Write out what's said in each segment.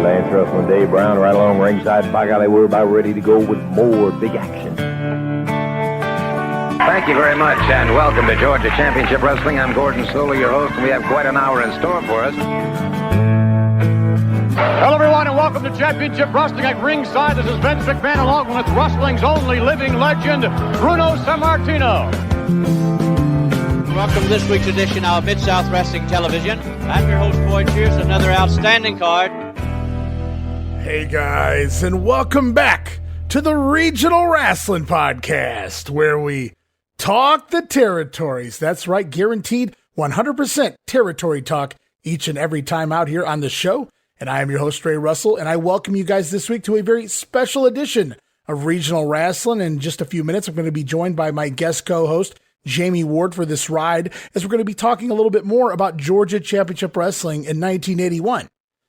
Lance Russell and Dave Brown right along ringside. By golly, we're about ready to go with more big action. Thank you very much, and welcome to Georgia Championship Wrestling. I'm Gordon Solie, your host, and we have quite an hour in store for us. Hello, everyone, and welcome to Championship Wrestling at ringside. This is Vince McMahon, along with wrestling's only living legend, Bruno Sammartino. Welcome to this week's edition of Mid-South Wrestling Television. I'm your host, Boyd Pierce, another outstanding card. Hey, guys, and welcome back to the Regional Wrestling Podcast, where we talk the territories. That's right, guaranteed 100% territory talk each and every time out here on the show. And I am your host, Ray Russell, and I welcome you guys this week to a very special edition of Regional Wrestling. In just a few minutes, I'm going to be joined by my guest co-host, Jammie Ward, for this ride, as we're going to be talking a little bit more about Georgia Championship Wrestling in 1981.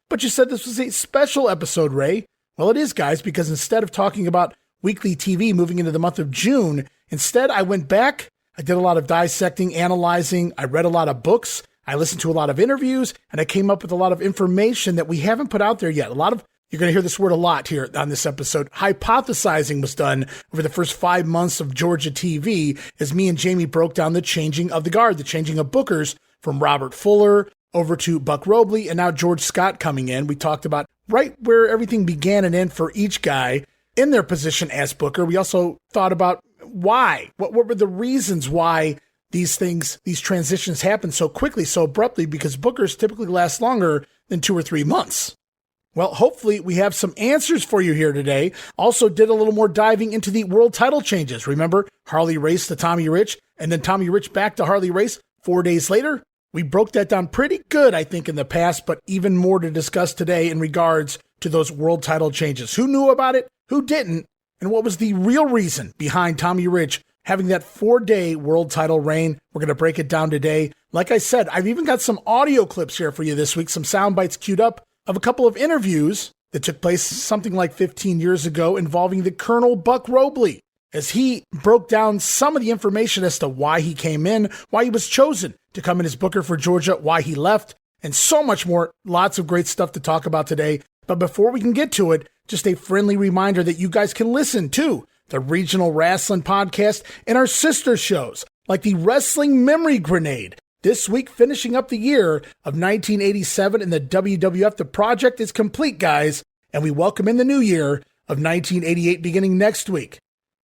But you said this was a special episode, Ray. Well, it is, guys, because instead of talking about weekly TV moving into the month of June, instead I went back, I did a lot of dissecting, analyzing, I read a lot of books, I listened to a lot of interviews, and I came up with a lot of information that we haven't put out there yet. You're going to hear this word a lot here on this episode. Hypothesizing was done over the first 5 months of Georgia TV as me and Jammie broke down the changing of the guard, the changing of bookers from Robert Fuller over to Buck Robley and now George Scott coming in. We talked about right where everything began and ended for each guy in their position as booker. We also thought about why. What were the reasons why these transitions happen so quickly, so abruptly, because bookers typically last longer than 2 or 3 months. Well, hopefully we have some answers for you here today. Also did a little more diving into the world title changes. Remember Harley Race to Tommy Rich, and then Tommy Rich back to Harley Race 4 days later? We broke that down pretty good, I think, in the past, but even more to discuss today in regards to those world title changes. Who knew about it? Who didn't? And what was the real reason behind Tommy Rich having that 4-day world title reign? We're going to break it down today. Like I said, I've even got some audio clips here for you this week, some sound bites queued up of a couple of interviews that took place something like 15 years ago involving the Colonel Buck Robley, as he broke down some of the information as to why he came in, why he was chosen to come in as booker for Georgia, why he left, and so much more. Lots of great stuff to talk about today. But before we can get to it, just a friendly reminder that you guys can listen to the Regional Wrestling Podcast and our sister shows like the Wrestling Memory Grenade. This week, finishing up the year of 1987 in the WWF. The project is complete, guys, and we welcome in the new year of 1988 beginning next week.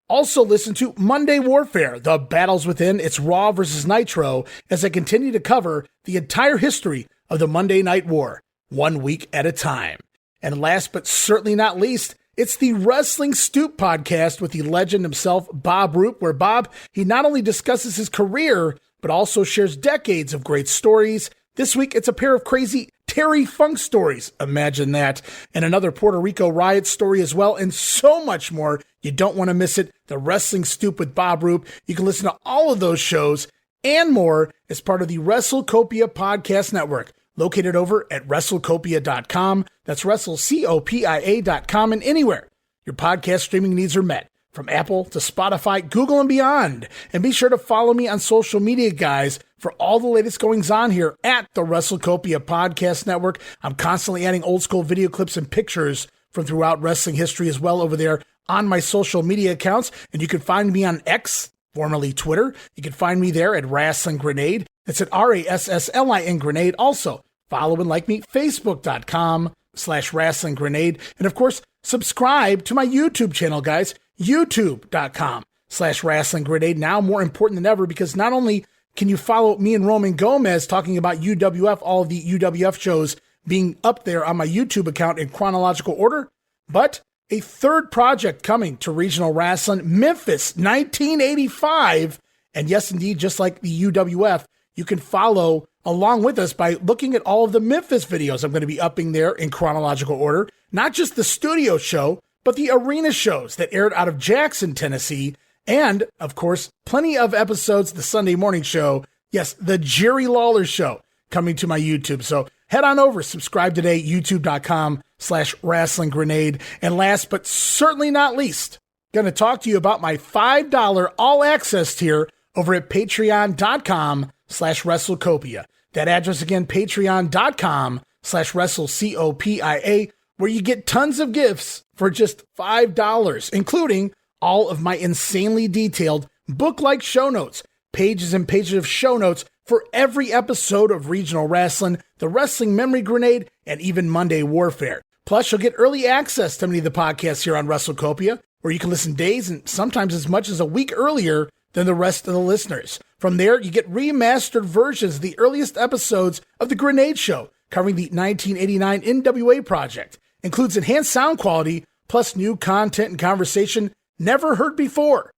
Also listen to Monday Warfare, The Battles Within. It's Raw versus Nitro, as I continue to cover the entire history of the Monday Night War, 1 week at a time. And last but certainly not least, it's the Wrestling Stoop podcast with the legend himself, Bob Roop, where Bob, he not only discusses his career, but also shares decades of great stories. This week, it's a pair of crazy Terry Funk stories. Imagine that. And another Puerto Rico riot story as well, and so much more. You don't want to miss it. The Wrestling Stoop with Bob Roop. You can listen to all of those shows and more as part of the WrestleCopia Podcast Network, located over at WrestleCopia.com. That's WrestleCopia.com, and anywhere your podcast streaming needs are met, from Apple to Spotify, Google, and beyond. And be sure to follow me on social media, guys, for all the latest goings on here at the WrestleCopia Podcast Network. I'm constantly adding old school video clips and pictures from throughout wrestling history as well over there on my social media accounts. And you can find me on X, formerly Twitter. You can find me there at Rasslin'and Grenade. It's at RASSLIN Grenade. Also, follow and like me, Facebook.com/Rasslin'and Grenade. And of course, subscribe to my YouTube channel, guys. YouTube.com/Rasslin'and Grenade. Now more important than ever, because not only can you follow me and Roman Gomez talking about UWF, all of the UWF shows being up there on my YouTube account in chronological order, but a third project coming to regional wrestling, Memphis 1985. And yes, indeed, just like the UWF, you can follow along with us by looking at all of the Memphis videos I'm going to be upping there in chronological order. Not just the studio show, but the arena shows that aired out of Jackson, Tennessee. And, of course, plenty of episodes of the Sunday morning show. Yes, the Jerry Lawler Show coming to my YouTube. So head on over, subscribe today, youtube.com/Rasslin'and Grenade. And last but certainly not least, going to talk to you about my $5 all access tier over at patreon.com/WrestleCopia. That address again, patreon.com/WrestleCopia. where you get tons of gifts for just $5, including all of my insanely detailed book-like show notes, pages and pages of show notes for every episode of Regional Wrestling, the Wrestling Memory Grenade, and even Monday Warfare. Plus, you'll get early access to many of the podcasts here on WrestleCopia, where you can listen days and sometimes as much as a week earlier than the rest of the listeners. From there, you get remastered versions of the earliest episodes of The Grenade Show, covering the 1989 NWA project. Includes enhanced sound quality, plus new content and conversation never heard before.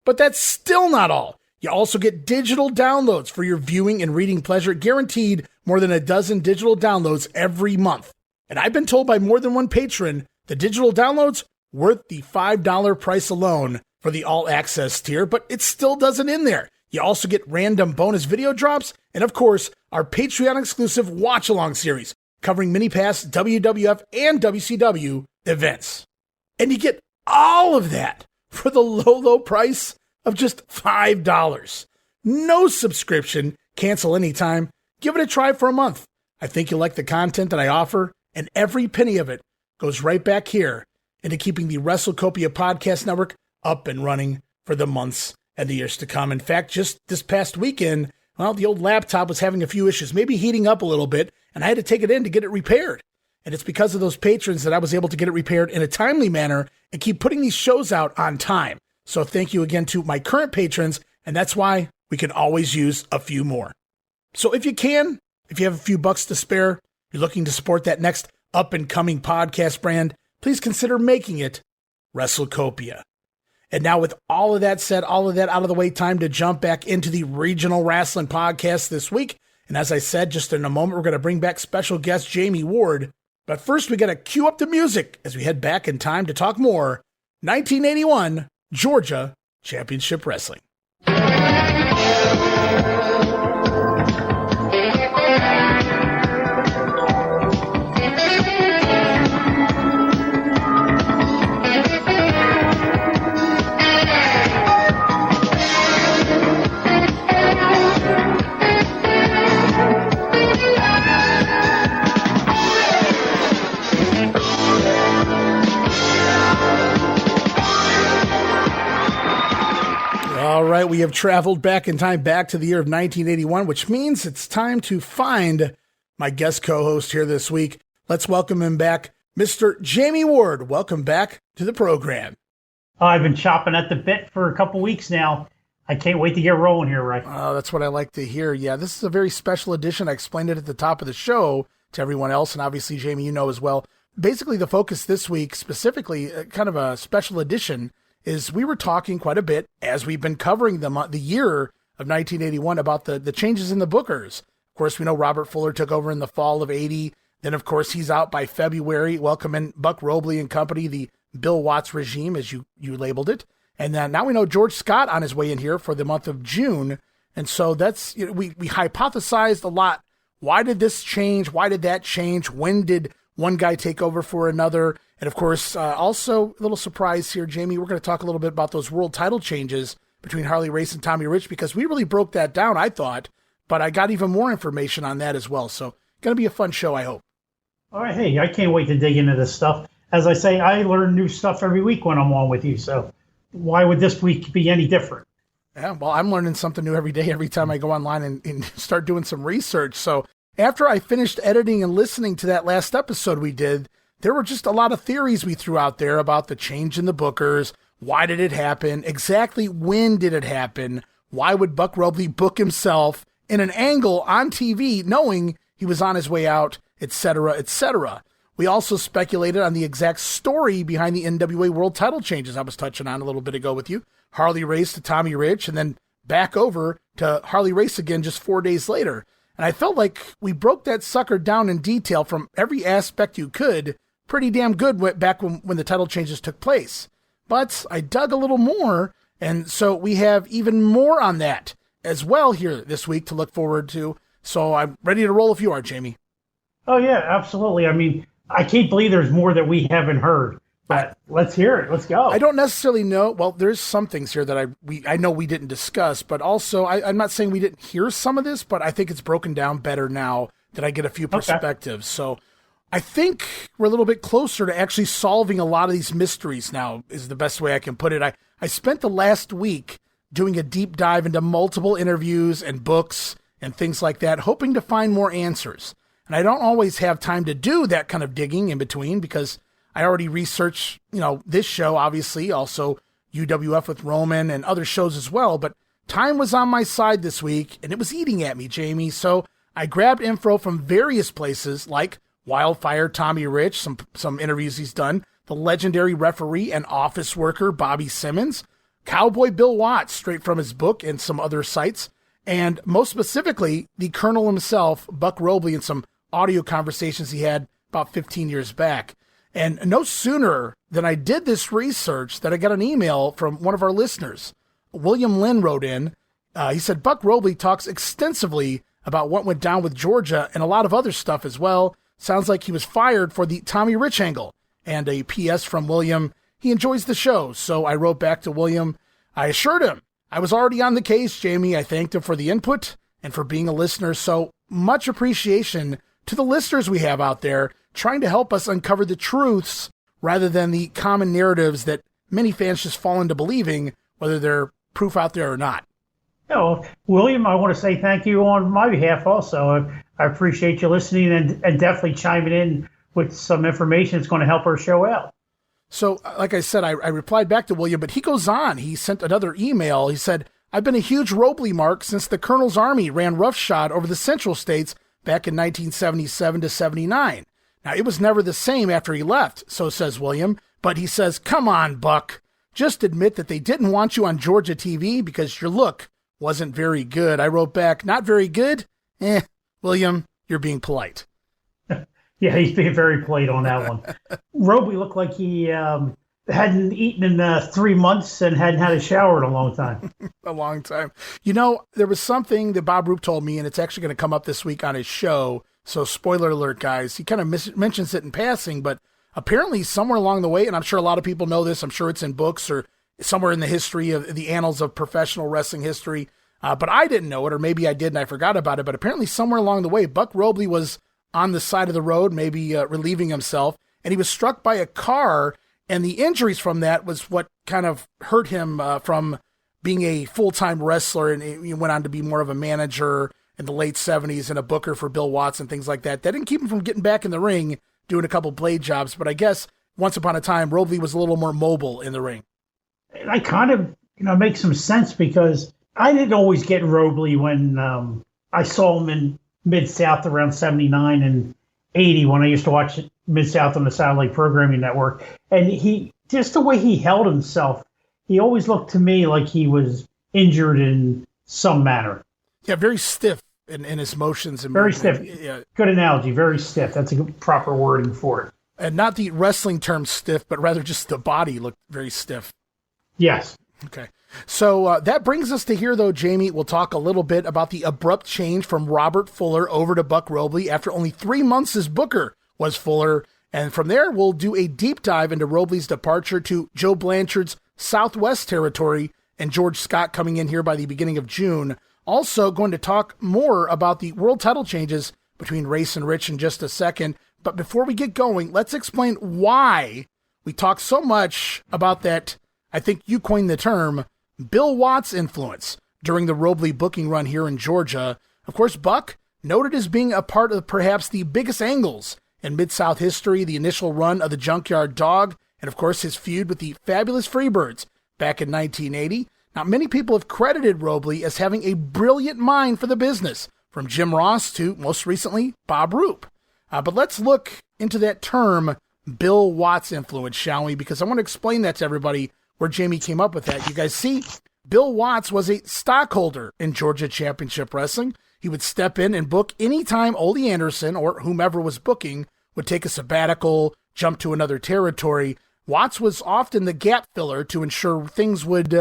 But that's still not all. You also get digital downloads for your viewing and reading pleasure, guaranteed more than a dozen digital downloads every month. And I've been told by more than one patron, the digital downloads worth the $5 price alone for the all-access tier, but it still doesn't end there. You also get random bonus video drops, and of course, our Patreon-exclusive watch-along series, covering mini past WWF and WCW events. And you get all of that for the low, low price of just $5. No subscription, cancel anytime. Give it a try for a month. I think you'll like the content that I offer, and every penny of it goes right back here into keeping the WrestleCopia Podcast Network up and running for the months and the years to come. In fact, just this past weekend, well, the old laptop was having a few issues, maybe heating up a little bit, and I had to take it in to get it repaired. And it's because of those patrons that I was able to get it repaired in a timely manner and keep putting these shows out on time. So thank you again to my current patrons, and that's why we can always use a few more. So if you can, if you have a few bucks to spare, you're looking to support that next up-and-coming podcast brand, please consider making it WrestleCopia. And now with all of that said, all of that out of the way, time to jump back into the Regional Wrestling Podcast this week. And as I said, just in a moment, we're going to bring back special guest Jammie Ward. But first, we got to cue up the music as we head back in time to talk more 1981 Georgia Championship Wrestling. All right, we have traveled back in time, back to the year of 1981, which means it's time to find my guest co-host here this week. Let's welcome him back, Mr. Jammie Ward. Welcome back to the program. I've been chopping at the bit for a couple weeks now. I can't wait to get rolling here, Ray. Oh, that's what I like to hear. Yeah, this is a very special edition. I explained it at the top of the show to everyone else, and obviously, Jammie, you know as well. Basically, the focus this week, specifically, kind of a special edition, is we were talking quite a bit as we've been covering the year of 1981 about the changes in the bookers. Of course, we know Robert Fuller took over in the fall of 80. Then, of course, he's out by February, welcoming Buck Robley and company, the Bill Watts regime, as you labeled it. And then now we know George Scott on his way in here for the month of June. And so that's, we hypothesized a lot. Why did this change? Why did that change? When did one guy take over for another? And of course, also a little surprise here, Jammie, we're going to talk a little bit about those world title changes between Harley Race and Tommy Rich, because we really broke that down, I thought, but I got even more information on that as well. So going to be a fun show, I hope. All right. Hey, I can't wait to dig into this stuff. As I say, I learn new stuff every week when I'm on with you. So why would this week be any different? Yeah, well, I'm learning something new every day, every time I go online and start doing some research. So after I finished editing and listening to that last episode we did, there were just a lot of theories we threw out there about the change in the bookers. Why did it happen? Exactly when did it happen? Why would Buck Robley book himself in an angle on TV knowing he was on his way out, etc., etc.? We also speculated on the exact story behind the NWA World Title changes I was touching on a little bit ago with you. Harley Race to Tommy Rich, and then back over to Harley Race again just 4 days later. And I felt like we broke that sucker down in detail from every aspect you could. Pretty damn good back when the title changes took place. But I dug a little more, and so we have even more on that as well here this week to look forward to. So I'm ready to roll if you are, Jammie. Oh, yeah, absolutely. I mean, I can't believe there's more that we haven't heard. But let's hear it. Let's go. I don't necessarily know. Well, there's some things here that I know we didn't discuss, but also I'm not saying we didn't hear some of this, but I think it's broken down better now that I get a few perspectives. Okay. So I think we're a little bit closer to actually solving a lot of these mysteries now, is the best way I can put it. I spent the last week doing a deep dive into multiple interviews and books and things like that, hoping to find more answers. And I don't always have time to do that kind of digging in between because I already researched, this show, obviously, also UWF with Roman and other shows as well. But time was on my side this week and it was eating at me, Jammie. So I grabbed info from various places like Wildfire Tommy Rich, some interviews he's done, the legendary referee and office worker Bobby Simmons, Cowboy Bill Watts, straight from his book and some other sites, and most specifically, the Colonel himself, Buck Robley, and some audio conversations he had about 15 years back. And no sooner than I did this research that I got an email from one of our listeners. William Lynn wrote in. He said, Buck Robley talks extensively about what went down with Georgia and a lot of other stuff as well. Sounds like he was fired for the Tommy Rich angle. And a PS from William, he enjoys the show. So I wrote back to William. I assured him I was already on the case, Jammie. I thanked him for the input and for being a listener. So much appreciation to the listeners we have out there trying to help us uncover the truths rather than the common narratives that many fans just fall into believing, whether they're proof out there or not. Oh, William, I want to say thank you on my behalf also. I appreciate you listening and definitely chiming in with some information that's going to help our show out. So, like I said, I replied back to William, but he goes on. He sent another email. He said, I've been a huge Robley mark since the Colonel's Army ran roughshod over the Central States back in 1977 to 79. Now, it was never the same after he left, so says William, but he says, come on, Buck. Just admit that they didn't want you on Georgia TV because your look wasn't very good. I wrote back, not very good? William, you're being polite. Yeah, he's being very polite on that one. Roby looked like he hadn't eaten in 3 months and hadn't had a shower in a long time. A long time. There was something that Bob Roop told me, and it's actually going to come up this week on his show. So spoiler alert, guys. He kind of mentions it in passing, but apparently somewhere along the way, and I'm sure a lot of people know this, I'm sure it's in books or somewhere in the history of the annals of professional wrestling history, but I didn't know it, or maybe I did and I forgot about it, but apparently somewhere along the way, Buck Robley was on the side of the road, maybe relieving himself, and he was struck by a car, and the injuries from that was what kind of hurt him from being a full-time wrestler, and he went on to be more of a manager in the late 70s and a booker for Bill Watts and things like that. That didn't keep him from getting back in the ring, doing a couple blade jobs, but I guess once upon a time, Robley was a little more mobile in the ring. I kind of, makes some sense because I didn't always get Robley when I saw him in Mid-South around 79 and 80 when I used to watch Mid-South on the Satellite Programming Network. And just the way he held himself, he always looked to me like he was injured in some manner. Yeah, very stiff in his motions. And very stiff. Yeah. Good analogy, very stiff. That's a good, proper wording for it. And not the wrestling term stiff, but rather just the body looked very stiff. Yes. Okay. So that brings us to here, though, Jammie. We'll talk a little bit about the abrupt change from Robert Fuller over to Buck Robley after only 3 months as booker was Fuller. And from there, we'll do a deep dive into Robley's departure to Joe Blanchard's Southwest territory and George Scott coming in here by the beginning of June. Also going to talk more about the world title changes between Race and Rich in just a second. But before we get going, let's explain why we talk so much about that. I think you coined the term Bill Watts influence during the Robley booking run here in Georgia. Of course, Buck, noted as being a part of perhaps the biggest angles in Mid-South history, the initial run of the Junkyard Dog, and of course his feud with the Fabulous Freebirds back in 1980. Now, many people have credited Robley as having a brilliant mind for the business, from Jim Ross to, most recently, Bob Roop. But let's look into that term, Bill Watts influence, shall we? Because I want to explain that to everybody where Jammie came up with that. You guys see, Bill Watts was a stockholder in Georgia Championship Wrestling. He would step in and book anytime Ole Anderson or whomever was booking would take a sabbatical, jump to another territory. Watts was often the gap filler to ensure things would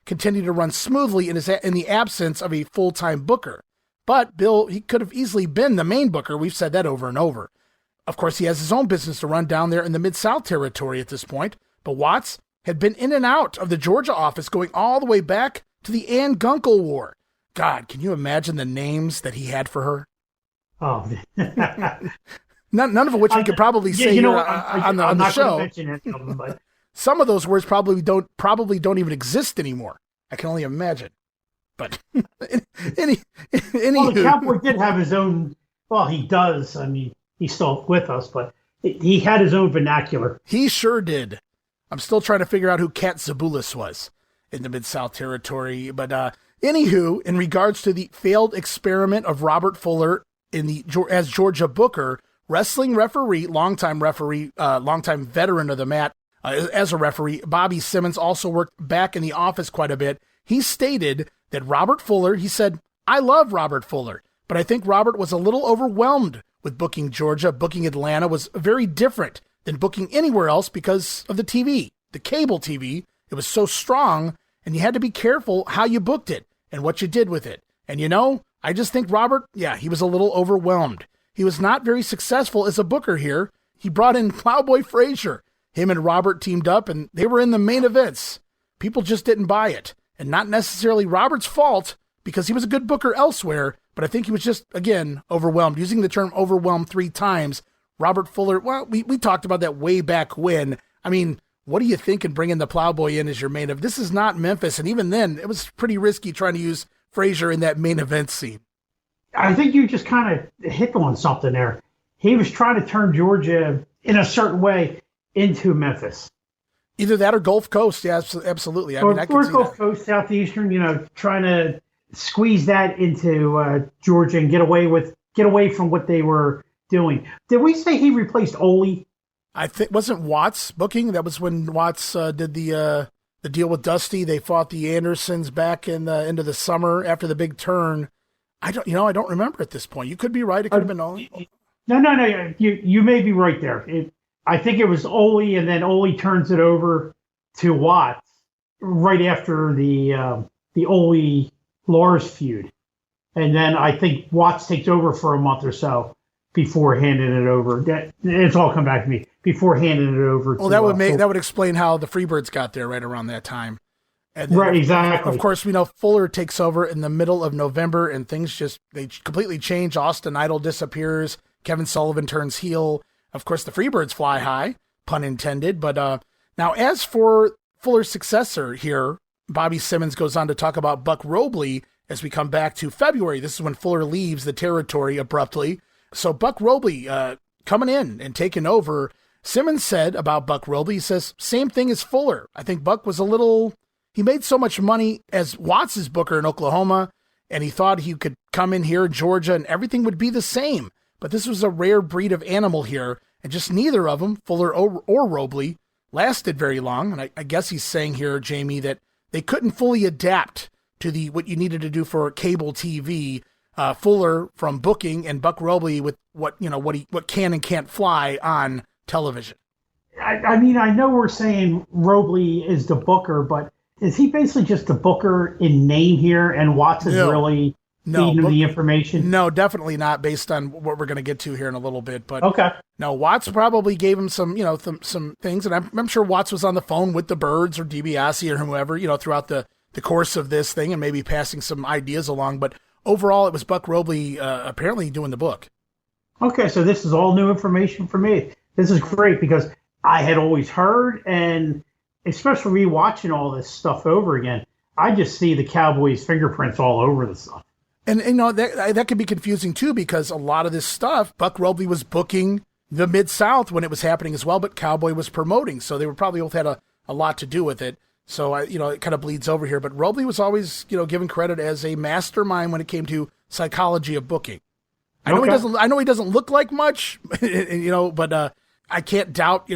continue to run smoothly in the absence of a full-time booker. But Bill, he could have easily been the main booker. We've said that over and over. Of course, he has his own business to run down there in the Mid-South territory at this point. But Watts had been in and out of the Georgia office going all the way back to the Ann Gunkel War. God, can you imagine the names that he had for her? Oh, None of which we could probably say you know, here on the show. Mention any of them, but Some of those words probably don't even exist anymore. I can only imagine. But the Cowboy did have his own. Well, he does. I mean, he's still with us, but he had his own vernacular. He sure did. I'm still trying to figure out who Cat Zabulis was in the Mid-South Territory. But anywho, in regards to the failed experiment of Robert Fuller as Georgia Booker, wrestling referee, longtime veteran of the mat as a referee, Bobby Simmons also worked back in the office quite a bit. He stated that Robert Fuller, he said, "I love Robert Fuller, but I think Robert was a little overwhelmed with booking Georgia. Booking Atlanta was very different than booking anywhere else because of the TV, the cable TV. It was so strong, and you had to be careful how you booked it and what you did with it. And I just think Robert, he was a little overwhelmed. He was not very successful as a booker here. He brought in Plowboy Frazier. Him and Robert teamed up, and they were in the main events. People just didn't buy it. And not necessarily Robert's fault, because he was a good booker elsewhere, but I think he was just, again, overwhelmed. Using the term overwhelmed 3 times, Robert Fuller, well, we talked about that way back when. I mean, what do you think in bringing the Plowboy in as your main event? This is not Memphis, and even then, it was pretty risky trying to use Frazier in that main event scene. I think you just kind of hit on something there. He was trying to turn Georgia in a certain way into Memphis. Either that or Gulf Coast, yeah, absolutely. I or can see Gulf that. Coast, Southeastern, trying to squeeze that into Georgia and get away from what they were doing. Did we say he replaced Ole? I think wasn't Watts booking? That was when Watts did the deal with Dusty. They fought the Andersons back in into the summer after the big turn. I don't remember at this point. You could be right. It could have been Ole. No. You may be right there. I think it was Ole, and then Ole turns it over to Watts right after the Ole Lars feud, and then I think Watts takes over for a month or so before handing it over. It's all come back to me before handing it over. Well, that would explain how the Freebirds got there right around that time. And then, right, exactly. Of course, we know Fuller takes over in the middle of November, and things they completely change. Austin Idol disappears. Kevin Sullivan turns heel. Of course, the Freebirds fly high, pun intended. But now, as for Fuller's successor here, Bobby Simmons goes on to talk about Buck Robley as we come back to February. This is when Fuller leaves the territory abruptly. So Buck Robley coming in and taking over. Simmons said about Buck Robley, he says, same thing as Fuller. I think Buck was he made so much money as Watts' booker in Oklahoma, and he thought he could come in here in Georgia and everything would be the same. But this was a rare breed of animal here, and just neither of them, Fuller or Robley, lasted very long. And I guess he's saying here, Jamie, that they couldn't fully adapt to what you needed to do for cable TV. Fuller from booking and Buck Robley with what can and can't fly on television. I mean, I know we're saying Robley is the booker, but is he basically just the booker in name here, and Watts is really feeding him the information? No, definitely not, based on what we're going to get to here in a little bit. But okay, no, Watts probably gave him some things, and I'm sure Watts was on the phone with the Birds or DiBiase or whoever, throughout the course of this thing, and maybe passing some ideas along. But overall, it was Buck Robley apparently doing the book. Okay, so this is all new information for me. This is great because I had always heard, and especially rewatching all this stuff over again, I just see the Cowboys' fingerprints all over the stuff. And that could be confusing too, because a lot of this stuff, Buck Robley was booking the Mid-South when it was happening as well, but Cowboy was promoting, so they were probably both had a lot to do with it. So it kind of bleeds over here. But Robley was always given credit as a mastermind when it came to psychology of booking. I know he doesn't look like much, but I can't doubt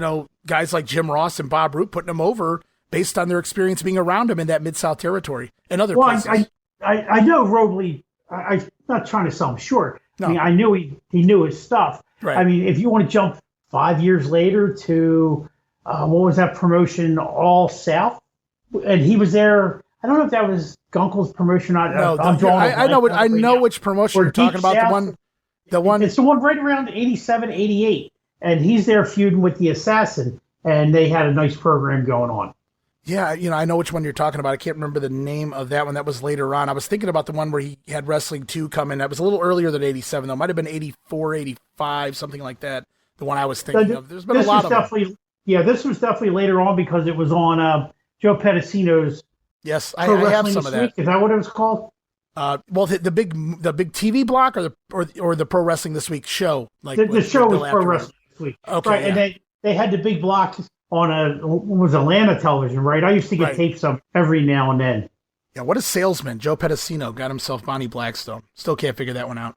guys like Jim Ross and Bob Root putting him over based on their experience being around him in that Mid-South territory and other places. I know Robley. I'm not trying to sell him short. No. I mean, I knew he knew his stuff. Right. I mean, if you want to jump 5 years later to what was that promotion, All South, and he was there. I don't know if that was Gunkel's promotion. I know which promotion you're talking about. South, the one. It's the one right around 87, 88, and he's there feuding with the Assassin, and they had a nice program going on. Yeah, I know which one you're talking about. I can't remember the name of that one. That was later on. I was thinking about the one where he had Wrestling 2 come in. That was a little earlier than 87, though. It might have been 84, 85, something like that. the one I was thinking of. There's been a lot of them. Yeah, this was definitely later on because it was on Joe Pedicino's. Yes, I have some of that. Is that what it was called? Well, the big TV block or the Pro Wrestling This Week show. Like the show was Pro Wrestling This Week. Okay, right, yeah. And they had the big block on Atlanta television, right? I used to get tapes of every now and then. Yeah, what a salesman. Joe Pedicino got himself Bonnie Blackstone. Still can't figure that one out.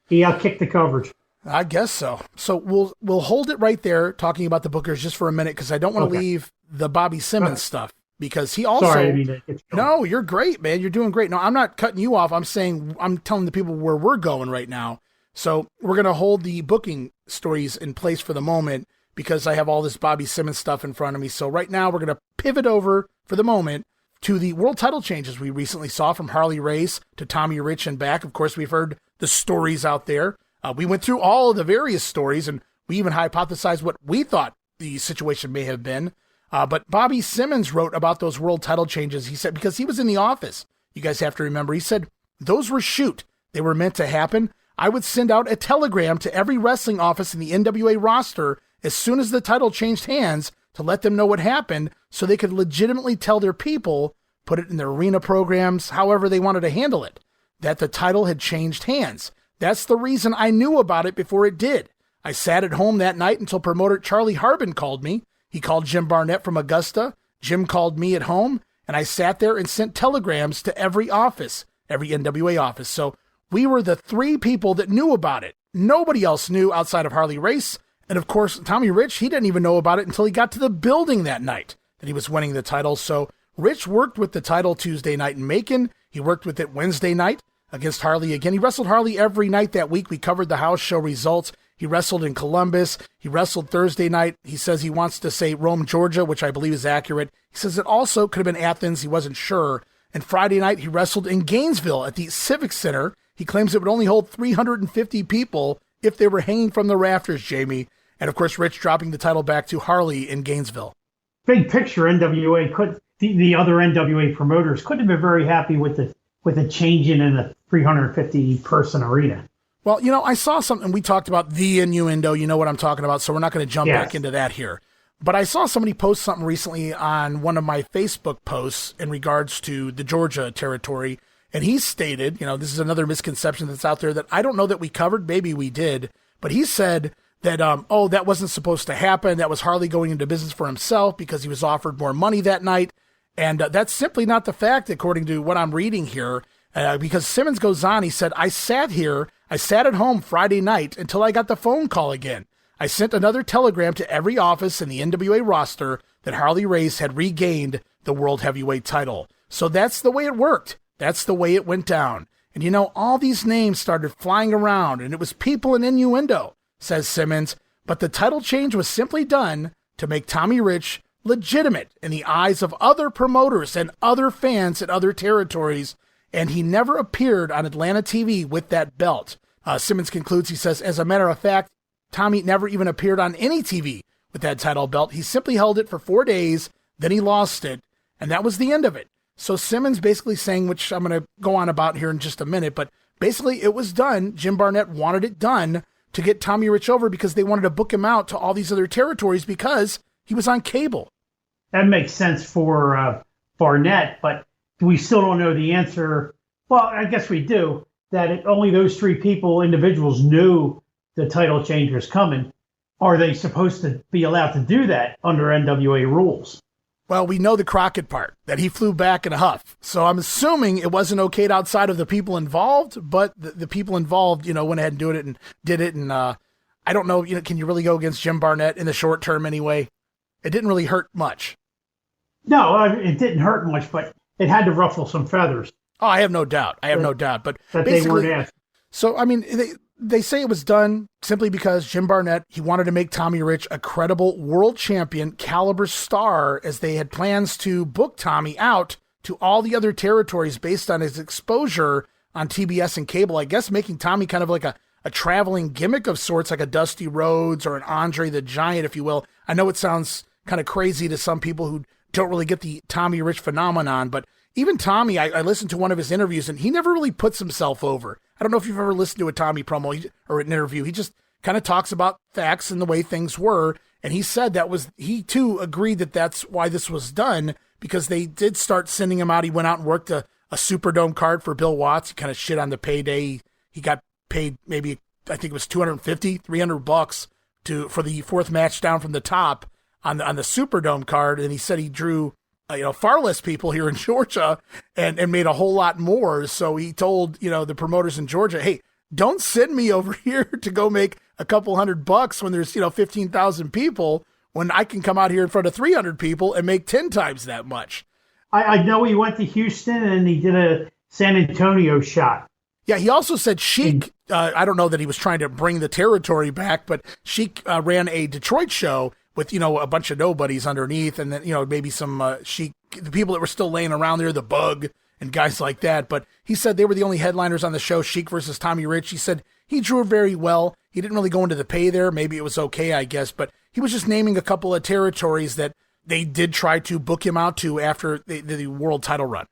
He outkicked the coverage. I guess so. So we'll hold it right there, talking about the bookers just for a minute, because I don't want to leave the Bobby Simmons stuff, because he also. Sorry, no, you're great, man. You're doing great. No, I'm not cutting you off. I'm telling the people where we're going right now. So we're gonna hold the booking stories in place for the moment, because I have all this Bobby Simmons stuff in front of me. So right now we're gonna pivot over for the moment to the world title changes we recently saw from Harley Race to Tommy Rich and back. Of course, we've heard the stories out there. We went through all of the various stories, and we even hypothesized what we thought the situation may have been. But Bobby Simmons wrote about those world title changes. He said, because he was in the office, you guys have to remember, he said, those were shoot. They were meant to happen. I would send out a telegram to every wrestling office in the NWA roster as soon as the title changed hands to let them know what happened, so they could legitimately tell their people, put it in their arena programs, however they wanted to handle it, that the title had changed hands. That's the reason I knew about it before it did. I sat at home that night until promoter Charlie Harbin called me. He called Jim Barnett from Augusta. Jim called me at home, and I sat there and sent telegrams to every office, every NWA office. So we were the three people that knew about it. Nobody else knew outside of Harley Race. And of course, Tommy Rich, he didn't even know about it until he got to the building that night that he was winning the title. So Rich worked with the title Tuesday night in Macon. He worked with it Wednesday night against Harley again. He wrestled Harley every night that week. We covered the house show results. He wrestled in Columbus. He wrestled Thursday night. He says he wants to say Rome, Georgia, which I believe is accurate. He says it also could have been Athens. He wasn't sure. And Friday night, he wrestled in Gainesville at the Civic Center. He claims it would only hold 350 people if they were hanging from the rafters, Jamie. And of course, Rich dropping the title back to Harley in Gainesville. Big picture, NWA the other NWA promoters couldn't have been very happy with the change in a 350 person arena. Well, I saw something. We talked about the innuendo. You know what I'm talking about, so we're not going to jump back into that here. But I saw somebody post something recently on one of my Facebook posts in regards to the Georgia territory, and he stated, this is another misconception that's out there that I don't know that we covered. Maybe we did, but he said that, that wasn't supposed to happen. That was Harley going into business for himself because he was offered more money that night. And that's simply not the fact, according to what I'm reading here, because Simmons goes on, he said, I sat at home Friday night until I got the phone call again. I sent another telegram to every office in the NWA roster that Harley Race had regained the World Heavyweight title. So that's the way it worked. That's the way it went down. And all these names started flying around, and it was people in innuendo, says Simmons, but the title change was simply done to make Tommy Rich legitimate in the eyes of other promoters and other fans in other territories, and he never appeared on Atlanta TV with that belt. Simmons concludes, he says, as a matter of fact, Tommy never even appeared on any TV with that title belt. He simply held it for 4 days, then he lost it, and that was the end of it. So Simmons basically saying, which I'm going to go on about here in just a minute, but basically it was done. Jim Barnett wanted it done to get Tommy Rich over because they wanted to book him out to all these other territories because he was on cable. That makes sense for Barnett, but we still don't know the answer. Well, I guess we do, that only those three individuals knew the title change was coming. Are they supposed to be allowed to do that under NWA rules? Well, we know the Crockett part, that he flew back in a huff. So I'm assuming it wasn't okayed outside of the people involved, but the people involved, went ahead and did it. And I don't know, can you really go against Jim Barnett in the short term anyway? It didn't really hurt much. No, it didn't hurt much, but it had to ruffle some feathers. Oh, I have no doubt. But that they weren't asked. So, I mean, they say it was done simply because Jim Barnett, he wanted to make Tommy Rich a credible world champion caliber star, as they had plans to book Tommy out to all the other territories based on his exposure on TBS and cable. I guess making Tommy kind of like a traveling gimmick of sorts, like a Dusty Rhodes or an Andre the Giant, if you will. I know it sounds kind of crazy to some people who don't really get the Tommy Rich phenomenon, but even Tommy, I listened to one of his interviews, and he never really puts himself over. I don't know if you've ever listened to a Tommy promo or an interview. kind of talks about facts and the way things were. And he said he too agreed that that's why this was done, because they did start sending him out. He went out and worked a Superdome card for Bill Watts. He kind of shit on the payday. He got paid maybe, I think it was $250, $300 for the fourth match down from the top on the Superdome card. And he said he drew, far less people here in Georgia and made a whole lot more. So he told, the promoters in Georgia, hey, don't send me over here to go make a couple $100 when there's, 15,000 people, when I can come out here in front of 300 people and make 10 times that much. I know he went to Houston and he did a San Antonio shot. Yeah, he also said Sheik, I don't know that he was trying to bring the territory back, but Sheik ran a Detroit show with, a bunch of nobodies underneath, and then, maybe some Sheik, the people that were still laying around there, the Bug and guys like that. But he said they were the only headliners on the show, Sheik versus Tommy Rich. He said he drew very well. He didn't really go into the pay there. Maybe it was okay, I guess, but he was just naming a couple of territories that they did try to book him out to after the world title run.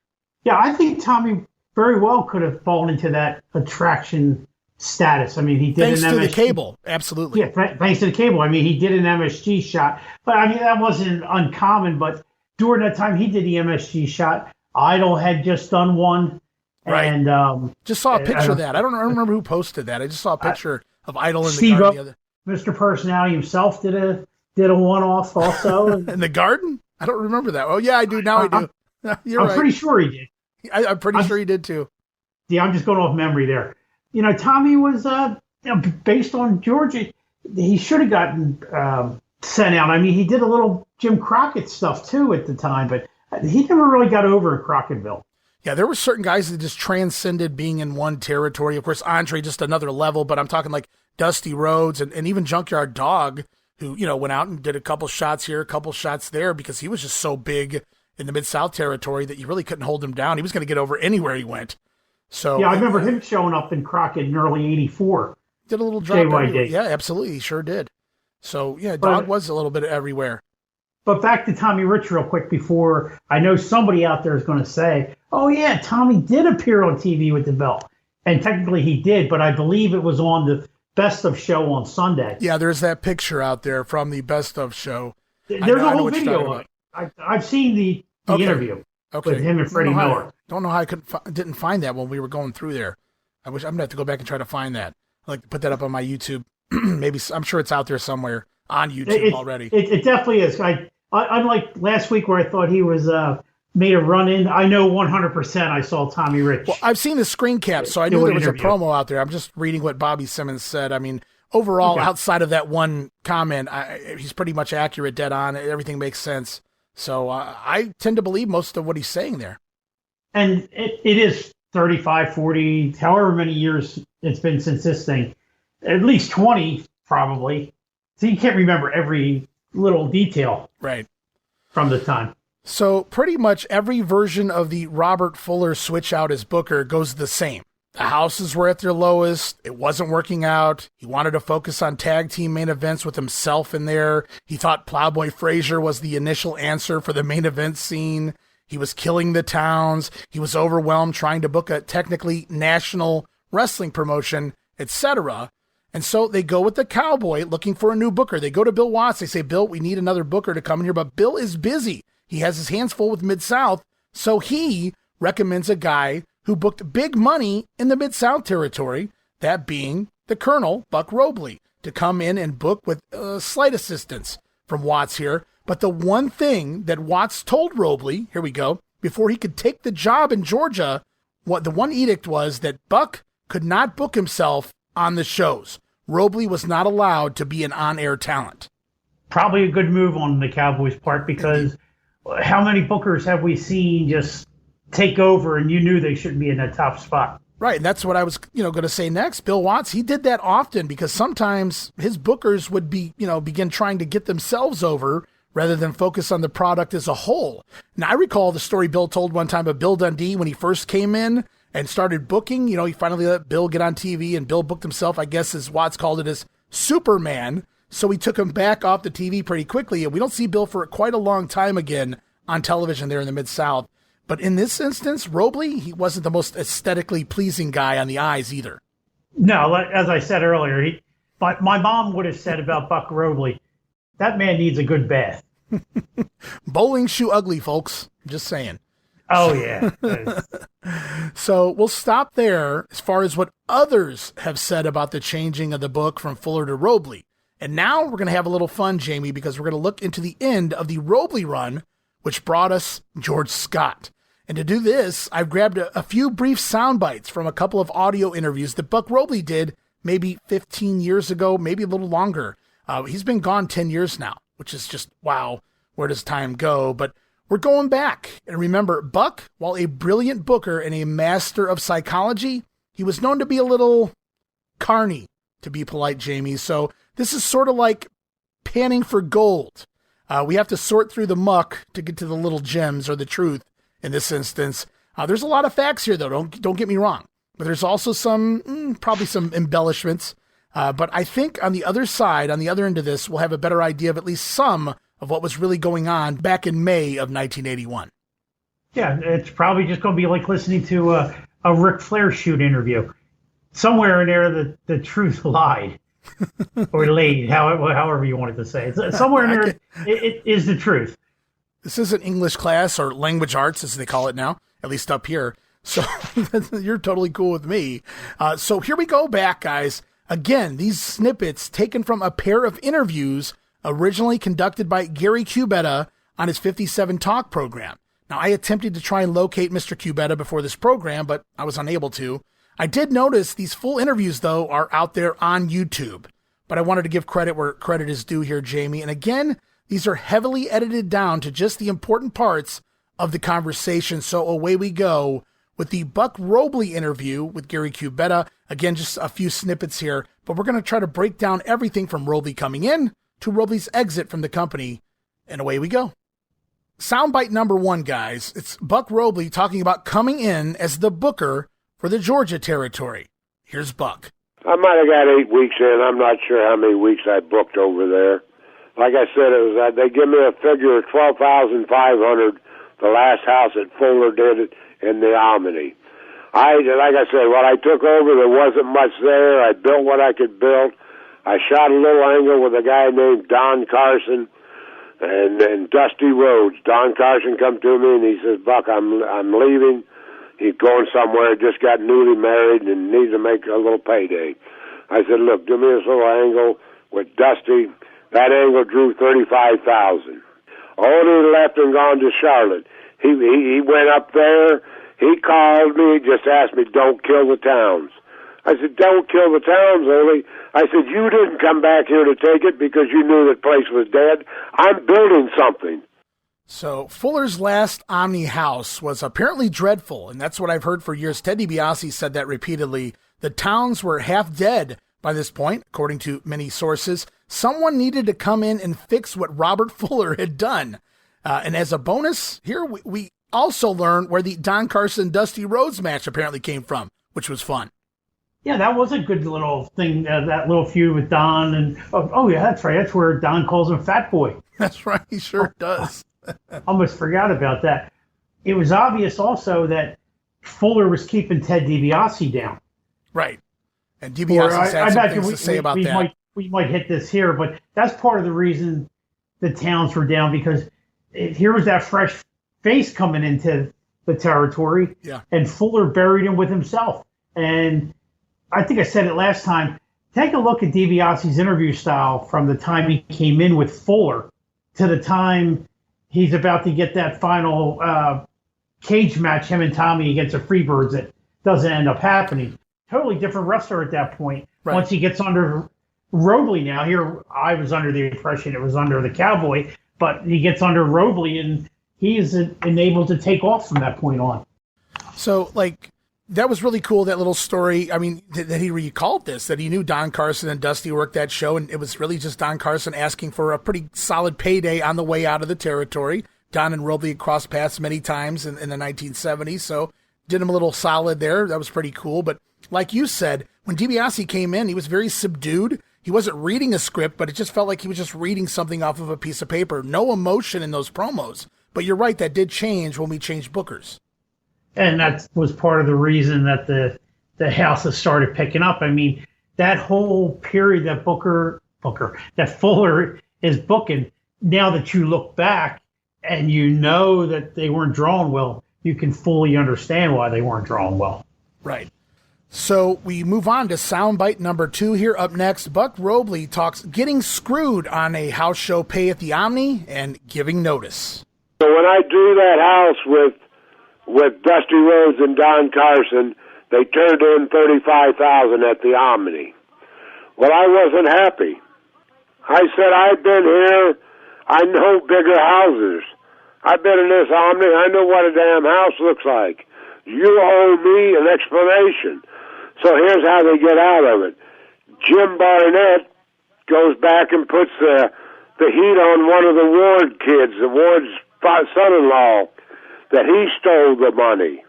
Yeah, I think Tommy very well could have fallen into that attraction status. I mean, he did thanks to the cable, absolutely. Yeah, thanks to the cable. I mean, he did an MSG shot, but I mean, that wasn't uncommon. But during that time, he did the MSG shot. Idol had just done one. Right. And just saw a picture of that. I don't remember who posted that. I just saw a picture of Idol in Steve the garden. Mr. Personality himself did a one-off also. In the garden? I don't remember that. Oh, yeah, I do. Now I do. You're right. I'm pretty sure he did. I'm pretty sure he did, too. Yeah, I'm just going off memory there. Tommy was, based on Georgia, he should have gotten sent out. I mean, he did a little Jim Crockett stuff, too, at the time, but he never really got over in Crocketville. Yeah, there were certain guys that just transcended being in one territory. Of course, Andre, just another level, but I'm talking like Dusty Rhodes and even Junkyard Dog, who, went out and did a couple shots here, a couple shots there, because he was just so big in the Mid-South territory that you really couldn't hold him down. He was going to get over anywhere he went. So yeah, I remember him showing up in Crockett in early '84. Did a little drop. Yeah, absolutely. He sure did. So, yeah, Dog was a little bit everywhere. But back to Tommy Rich real quick before I know somebody out there is going to say, oh, yeah, Tommy did appear on TV with the belt. And technically he did, but I believe it was on the Best of show on Sunday. Yeah, there's that picture out there from the Best of show. There's a whole video of it. I've seen the interview with him and Freddie Miller. Don't know how I didn't find that when we were going through there. I'm going to have to go back and try to find that. I'd like to put that up on my YouTube. Maybe I'm sure it's out there somewhere on YouTube already. It definitely is. Unlike last week where I thought he was made a run in, I know 100% I saw Tommy Rich. Well, I've seen the screen cap, so I knew there was a promo out there. I'm just reading what Bobby Simmons said. I mean, overall, outside of that one comment, he's pretty much accurate, dead on. Everything makes sense. So I tend to believe most of what he's saying there. And it is 35, 40, however many years it's been since this thing. At least 20, probably. So you can't remember every little detail from the time. So pretty much every version of the Robert Fuller switch out as Booker goes the same. The houses were at their lowest. It wasn't working out. He wanted to focus on tag team main events with himself in there. He thought Plowboy Frazier was the initial answer for the main event scene. He was killing the towns. He was overwhelmed trying to book a technically national wrestling promotion, etc. And so they go with the Cowboy looking for a new booker. They go to Bill Watts. They say, Bill, we need another booker to come in here. But Bill is busy. He has his hands full with Mid-South. So he recommends a guy who booked big money in the Mid-South territory, that being the Colonel, Buck Robley, to come in and book with slight assistance from Watts here. But the one thing that Watts told Robley, here we go, before he could take the job in Georgia, what the one edict was that Buck could not book himself on the shows. Robley was not allowed to be an on-air talent. Probably a good move on the Cowboys' part, because how many bookers have we seen just take over and you knew they shouldn't be in that top spot? Right, and that's what I was, going to say next. Bill Watts, he did that often because sometimes his bookers would be, begin trying to get themselves over rather than focus on the product as a whole. Now, I recall the story Bill told one time of Bill Dundee when he first came in and started booking. He finally let Bill get on TV, and Bill booked himself, I guess, as Watts called it, as Superman. So he took him back off the TV pretty quickly, and we don't see Bill for quite a long time again on television there in the Mid-South. But in this instance, Robley, he wasn't the most aesthetically pleasing guy on the eyes either. No, as I said earlier, But my mom would have said about Buck Robley, that man needs a good bath. Bowling shoe ugly, folks. Just saying. Oh, yeah. So we'll stop there as far as what others have said about the changing of the book from Fuller to Robley. And now we're going to have a little fun, Jamie, because we're going to look into the end of the Robley run, which brought us George Scott. And to do this, I've grabbed a few brief sound bites from a couple of audio interviews that Buck Robley did maybe 15 years ago, maybe a little longer. He's been gone 10 years now, which is just, wow, where does time go? But we're going back. And remember, Buck, while a brilliant booker and a master of psychology, he was known to be a little carny, to be polite, Jamie. So this is sort of like panning for gold. We have to sort through the muck to get to the little gems or the truth in this instance. There's a lot of facts here, though. Don't get me wrong. But there's also probably some embellishments. But I think on the other side, on the other end of this, we'll have a better idea of at least some of what was really going on back in May of 1981. Yeah, it's probably just going to be like listening to a Ric Flair shoot interview. Somewhere in there, the truth lied. Or laid, however you wanted to say it. Somewhere in there, it is the truth. This isn't English class or language arts, as they call it now, at least up here. So you're totally cool with me. So here we go back, guys. Again, these snippets taken from a pair of interviews originally conducted by Gary Cubetta on his 57 Talk program. Now, I attempted to try and locate Mr. Cubetta before this program, but I was unable to. I did notice these full interviews, though, are out there on YouTube. But I wanted to give credit where credit is due here, Jamie. And again, these are heavily edited down to just the important parts of the conversation. So away we go with the Buck Robley interview with Gary Cubetta. Again, just a few snippets here, but we're going to try to break down everything from Robley coming in to Robley's exit from the company. And away we go. Soundbite number 1, guys. It's Buck Robley talking about coming in as the booker for the Georgia territory. Here's Buck. I might have got 8 weeks in. I'm not sure how many weeks I booked over there. Like I said, it was they give me a figure of $12,500. The last house that Fuller did it in the Omni. Like I said, when I took over, there wasn't much there. I built what I could build. I shot a little angle with a guy named Don Carson and Dusty Rhodes. Don Carson come to me and he says, "Buck, I'm leaving. He's going somewhere. Just got newly married and needs to make a little payday." I said, "Look, do me this little angle with Dusty." That angle drew $35,000. Only left and gone to Charlotte. He went up there. He called me, just asked me, "Don't kill the towns." I said, "Don't kill the towns, Ole." I said, "You didn't come back here to take it because you knew the place was dead. I'm building something." So Fuller's last Omni house was apparently dreadful, and that's what I've heard for years. Ted DiBiase said that repeatedly. The towns were half dead by this point, according to many sources. Someone needed to come in and fix what Robert Fuller had done. And as a bonus, here we also learn where the Don Carson-Dusty Rhodes match apparently came from, which was fun. Yeah, that was a good little thing, that little feud with Don. And oh yeah, that's right. That's where Don calls him Fat Boy. That's right. He sure does. Almost forgot about that. It was obvious also that Fuller was keeping Ted DiBiase down. Right. And DiBiase had some things to say about that. We might hit this here, but that's part of the reason the towns were down, because here was that fresh face coming into the territory, and Fuller buried him with himself. And I think I said it last time, take a look at DiBiase's interview style from the time he came in with Fuller to the time he's about to get that final cage match, him and Tommy against the Freebirds, that doesn't end up happening. Totally different wrestler at that point. Right. Once he gets under Robley now, here I was under the impression it was under the Cowboy, but he gets under Robley and he is enabled to take off from that point on. So, that was really cool, that little story. I mean, that he recalled this, that he knew Don Carson and Dusty worked that show, and it was really just Don Carson asking for a pretty solid payday on the way out of the territory. Don and Robley had crossed paths many times in the 1970s, so did him a little solid there. That was pretty cool. But like you said, when DiBiase came in, he was very subdued. He wasn't reading a script, but it just felt like he was just reading something off of a piece of paper. No emotion in those promos. But you're right, that did change when we changed bookers. And that was part of the reason that the houses started picking up. I mean, that whole period that that Fuller is booking, now that you look back and you know that they weren't drawn well, you can fully understand why they weren't drawn well. Right. So we move on to soundbite number 2 here. Up next, Buck Robley talks getting screwed on a house show pay at the Omni and giving notice. So when I drew that house with Dusty Rhodes and Don Carson, they turned in $35,000 at the Omni. Well, I wasn't happy. I said, I've been here. I know bigger houses. I've been in this Omni. I know what a damn house looks like. You owe me an explanation. So here's how they get out of it. Jim Barnett goes back and puts the heat on one of the Ward kids, the Ward's son-in-law, that he stole the money.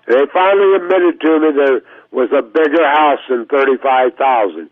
They finally admitted to me there was a bigger house than $35,000.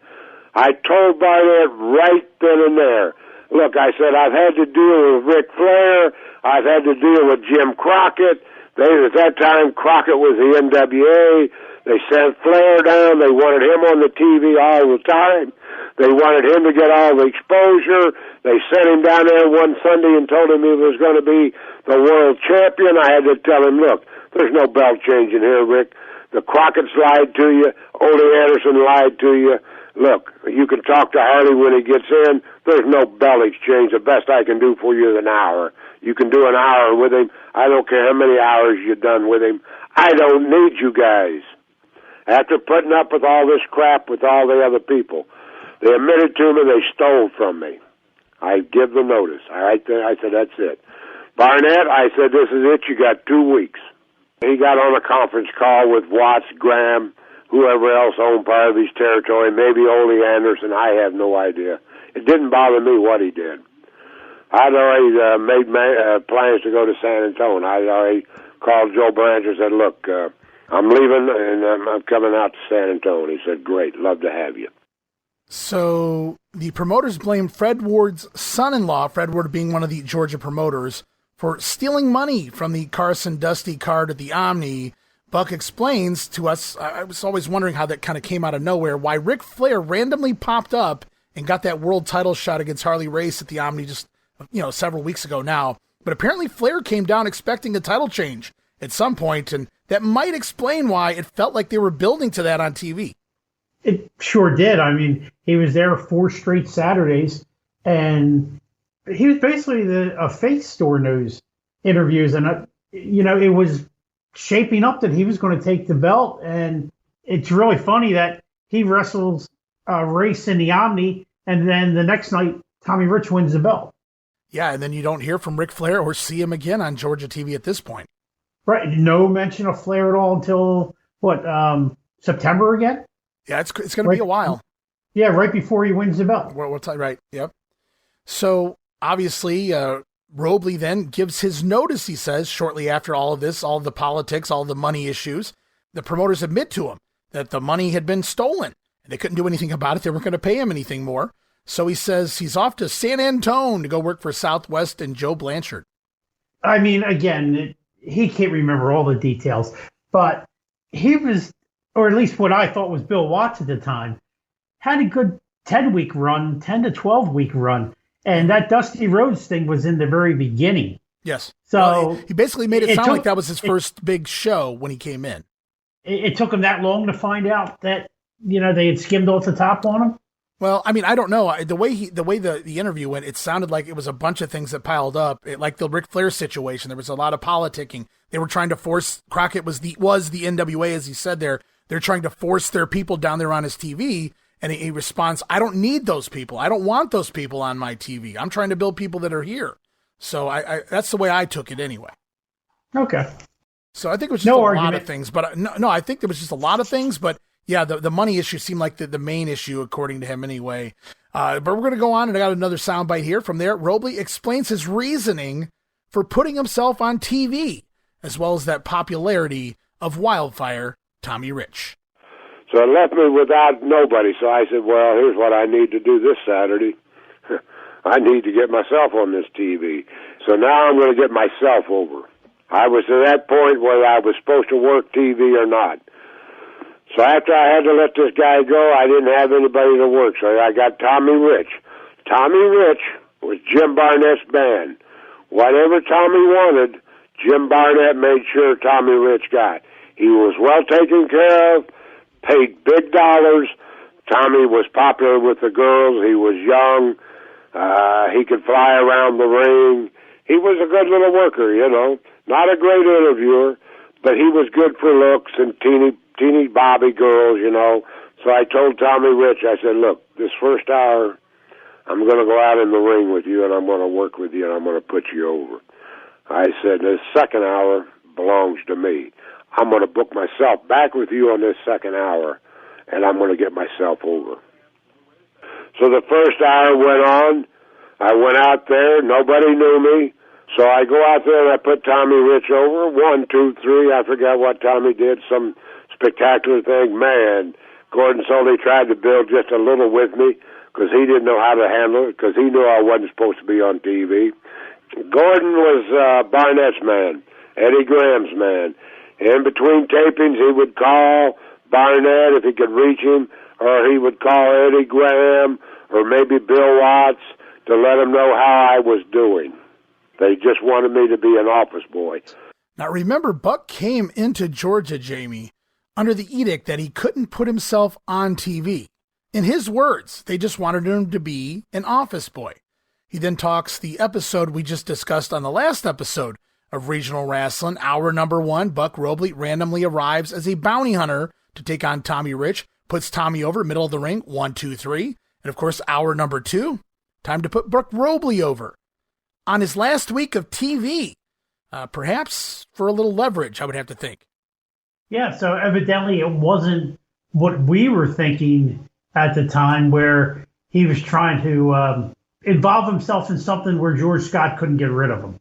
I told Barnett right then and there, look, I said, I've had to deal with Ric Flair. I've had to deal with Jim Crockett. At that time, Crockett was the NWA. They sent Flair down. They wanted him on the TV all the time. They wanted him to get all the exposure. They sent him down there one Sunday and told him he was going to be the world champion. I had to tell him, look, there's no belt changing here, Rick. The Crockett's lied to you. Ole Anderson lied to you. Look, you can talk to Harley when he gets in. There's no belt exchange. The best I can do for you is an hour. You can do an hour with him. I don't care how many hours you've done with him. I don't need you guys. After putting up with all this crap with all the other people, they admitted to me they stole from me. I give the notice. I said, that's it. Barnett, I said, this is it. You got 2 weeks. He got on a conference call with Watts, Graham, whoever else owned part of his territory, maybe Ole Anderson. I have no idea. It didn't bother me what he did. I'd already made plans to go to San Antonio. I'd already called Joe Branch and said, look, I'm leaving and I'm coming out to San Antonio. He said, great, love to have you. So the promoters blamed Fred Ward's son-in-law, Fred Ward being one of the Georgia promoters, for stealing money from the Carson Dusty card at the Omni. Buck explains to us, I was always wondering how that kind of came out of nowhere, why Ric Flair randomly popped up and got that world title shot against Harley Race at the Omni just, several weeks ago now. But apparently Flair came down expecting a title change at some point, and that might explain why it felt like they were building to that on TV. It sure did. I mean, he was there 4 straight Saturdays, and he was basically a face store news interviews, and it was shaping up that he was going to take the belt. And it's really funny that he wrestles Race in the Omni, and then the next night Tommy Rich wins the belt. Yeah, and then you don't hear from Ric Flair or see him again on Georgia TV at this point. Right, no mention of Flair at all until September again. Yeah, it's going to be a while. Yeah, right before he wins the belt. Right, yep. So, obviously, Robley then gives his notice, he says, shortly after all of this, all of the politics, all of the money issues. The promoters admit to him that the money had been stolen, and they couldn't do anything about it. They weren't going to pay him anything more. So he says he's off to San Antonio to go work for Southwest and Joe Blanchard. I mean, again, he can't remember all the details, but he was, or at least what I thought was Bill Watts at the time, had a good 10 to 12-week run. And that Dusty Rhodes thing was in the very beginning. Yes. So he basically made it sound like that was his first big show when he came in. It took him that long to find out that, they had skimmed off the top on him. Well, I mean, I don't know. The way the interview went, it sounded like it was a bunch of things that piled up. Like the Ric Flair situation, there was a lot of politicking. They were trying to force, Crockett was the NWA, as he said there. They're trying to force their people down there on his TV. And he responds, I don't need those people. I don't want those people on my TV. I'm trying to build people that are here. So I that's the way I took it anyway. Okay. So I think it was just lot of things. But no, I think there was just a lot of things. But yeah, the money issue seemed like the main issue, according to him anyway. But we're going to go on, and I got another soundbite here. From there, Robley explains his reasoning for putting himself on TV, as well as that popularity of Wildfire Tommy Rich. So it left me without nobody. So I said, well, here's what I need to do this Saturday. I need to get myself on this TV. So now I'm going to get myself over. I was at that point where I was supposed to work TV or not. So after I had to let this guy go, I didn't have anybody to work, so I got Tommy Rich. Tommy Rich was Jim Barnett's band. Whatever Tommy wanted, Jim Barnett made sure Tommy Rich got. He was well taken care of, paid big dollars. Tommy was popular with the girls. He was young. He could fly around the ring. He was a good little worker, you know. Not a great interviewer, but he was good for looks and teeny bobby girls, you know. So I told Tommy Rich, I said, look, this first hour, I'm going to go out in the ring with you, and I'm going to work with you, and I'm going to put you over. I said, this second hour belongs to me. I'm going to book myself back with you on this second hour, and I'm going to get myself over. So the first hour went on. I went out there. Nobody knew me. So I go out there, and I put Tommy Rich over. 1, 2, 3. I forgot what Tommy did. Some spectacular thing. Man, Gordon Solie tried to build just a little with me, because he didn't know how to handle it, because he knew I wasn't supposed to be on TV. Gordon was Barnett's man, Eddie Graham's man. In between tapings, he would call Barnett if he could reach him, or he would call Eddie Graham, or maybe Bill Watts, to let him know how I was doing. They just wanted me to be an office boy. Now remember, Buck came into Georgia, Jammie, under the edict that he couldn't put himself on TV. In his words, they just wanted him to be an office boy. He then talks the episode we just discussed on the last episode of Regional Wrestling. Hour number 1, Buck Robley randomly arrives as a bounty hunter to take on Tommy Rich, puts Tommy over, middle of the ring, 1, 2, 3. And of course, hour number 2, time to put Buck Robley over. On his last week of TV, perhaps for a little leverage, I would have to think. Yeah, so evidently it wasn't what we were thinking at the time, where he was trying to involve himself in something where George Scott couldn't get rid of him.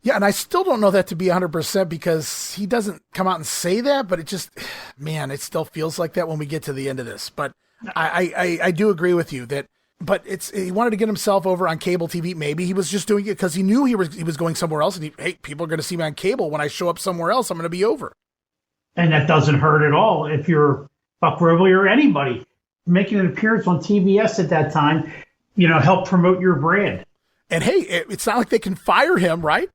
Yeah, and I still don't know that to be 100% because he doesn't come out and say that, but it just, man, it still feels like that when we get to the end of this. But I do agree with you that, but he wanted to get himself over on cable TV. Maybe he was just doing it because he knew he was going somewhere else, and hey, people are going to see me on cable. When I show up somewhere else, I'm going to be over. And that doesn't hurt at all if you're Buck Robley or anybody. Making an appearance on TBS at that time, help promote your brand. And hey, it's not like they can fire him, right?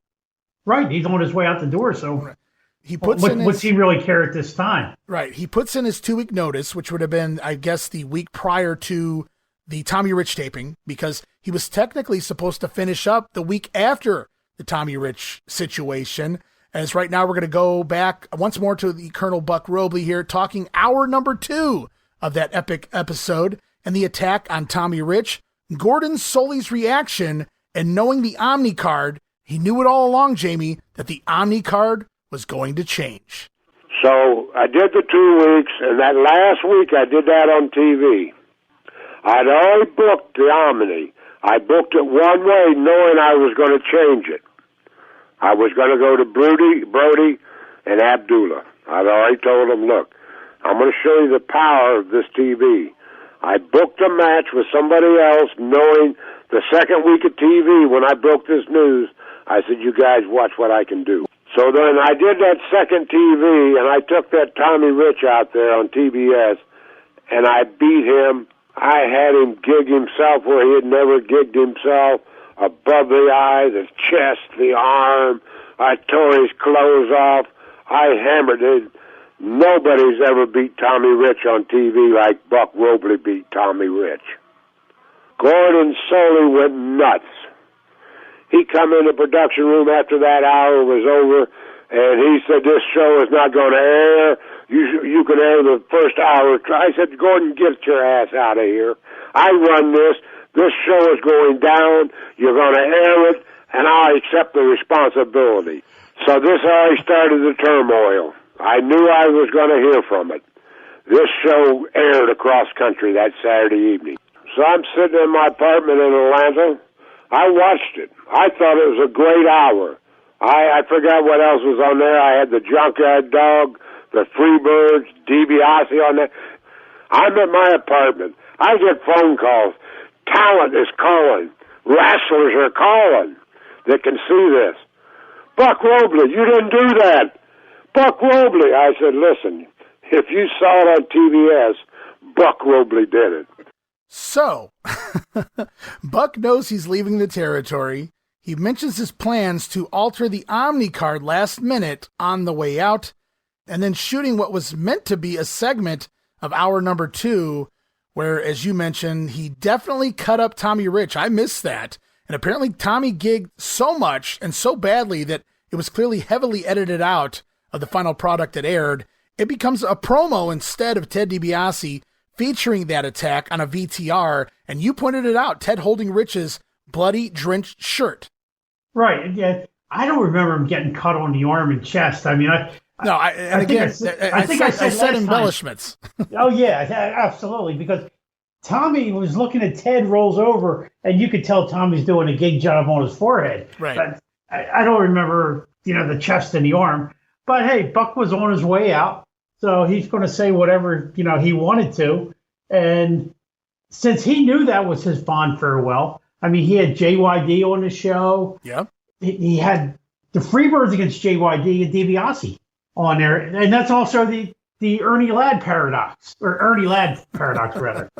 Right. He's on his way out the door. So he puts what's he really care at this time? Right. He puts in his 2-week notice, which would have been, I guess, the week prior to the Tommy Rich taping, because he was technically supposed to finish up the week after the Tommy Rich situation. As right now, we're going to go back once more to the Colonel Buck Robley here, talking hour number 2 of that epic episode and the attack on Tommy Rich, Gordon Solie's reaction, and knowing the Omni card, he knew it all along, Jammie, that the Omni card was going to change. So I did the 2 weeks, and that last week I did that on TV. I'd already booked the Omni. I booked it one way, knowing I was going to change it. I was going to go to Brody, and Abdullah. I'd already told them, look, I'm going to show you the power of this TV. I booked a match with somebody else, knowing the second week of TV, when I broke this news, I said, you guys watch what I can do. So then I did that second TV, and I took that Tommy Rich out there on TBS, and I beat him. I had him gig himself where he had never gigged himself, above the eye, the chest, the arm. I tore his clothes off. I hammered it. Nobody's ever beat Tommy Rich on TV like Buck Robley beat Tommy Rich. Gordon Solie went nuts. He come in the production room after that hour was over, and he said, this show is not going to air. You can air the first hour. I said, Gordon, get your ass out of here. I run this. This show is going down. You're going to air it, and I'll accept the responsibility. So this already started the turmoil. I knew I was going to hear from it. This show aired across country that Saturday evening. So I'm sitting in my apartment in Atlanta. I watched it. I thought it was a great hour. I forgot what else was on there. I had the Junkyard Dog, the Freebirds, DiBiase on there. I'm at my apartment. I get phone calls. Talent is calling. Wrestlers are calling. They can see this. Buck Robley, you didn't do that. Buck Robley. I said, listen, If you saw it on TBS, Buck Robley did it. So, Buck knows he's leaving the territory. He mentions his plans to alter the Omni card last minute on the way out, and then shooting what was meant to be a segment of hour number 2, where, as you mentioned, he definitely cut up Tommy Rich. I missed that. And apparently Tommy gigged so much and so badly that it was clearly heavily edited out of the final product that aired. It becomes a promo instead of Ted DiBiase featuring that attack on a VTR, and you pointed it out, Ted holding Rich's bloody, drenched shirt. Right. Yeah. I don't remember him getting cut on the arm and chest. I mean, I said embellishments. Oh, yeah, absolutely, because Tommy was looking at Ted rolls over, and you could tell Tommy's doing a gig job on his forehead. Right. But I don't remember, the chest and the arm. But, hey, Buck was on his way out. So he's going to say whatever, he wanted to. And since he knew that was his Bond farewell, I mean, he had JYD on the show. Yep. He had the Freebirds against JYD and DiBiase on there. And that's also the Ernie Ladd paradox, rather.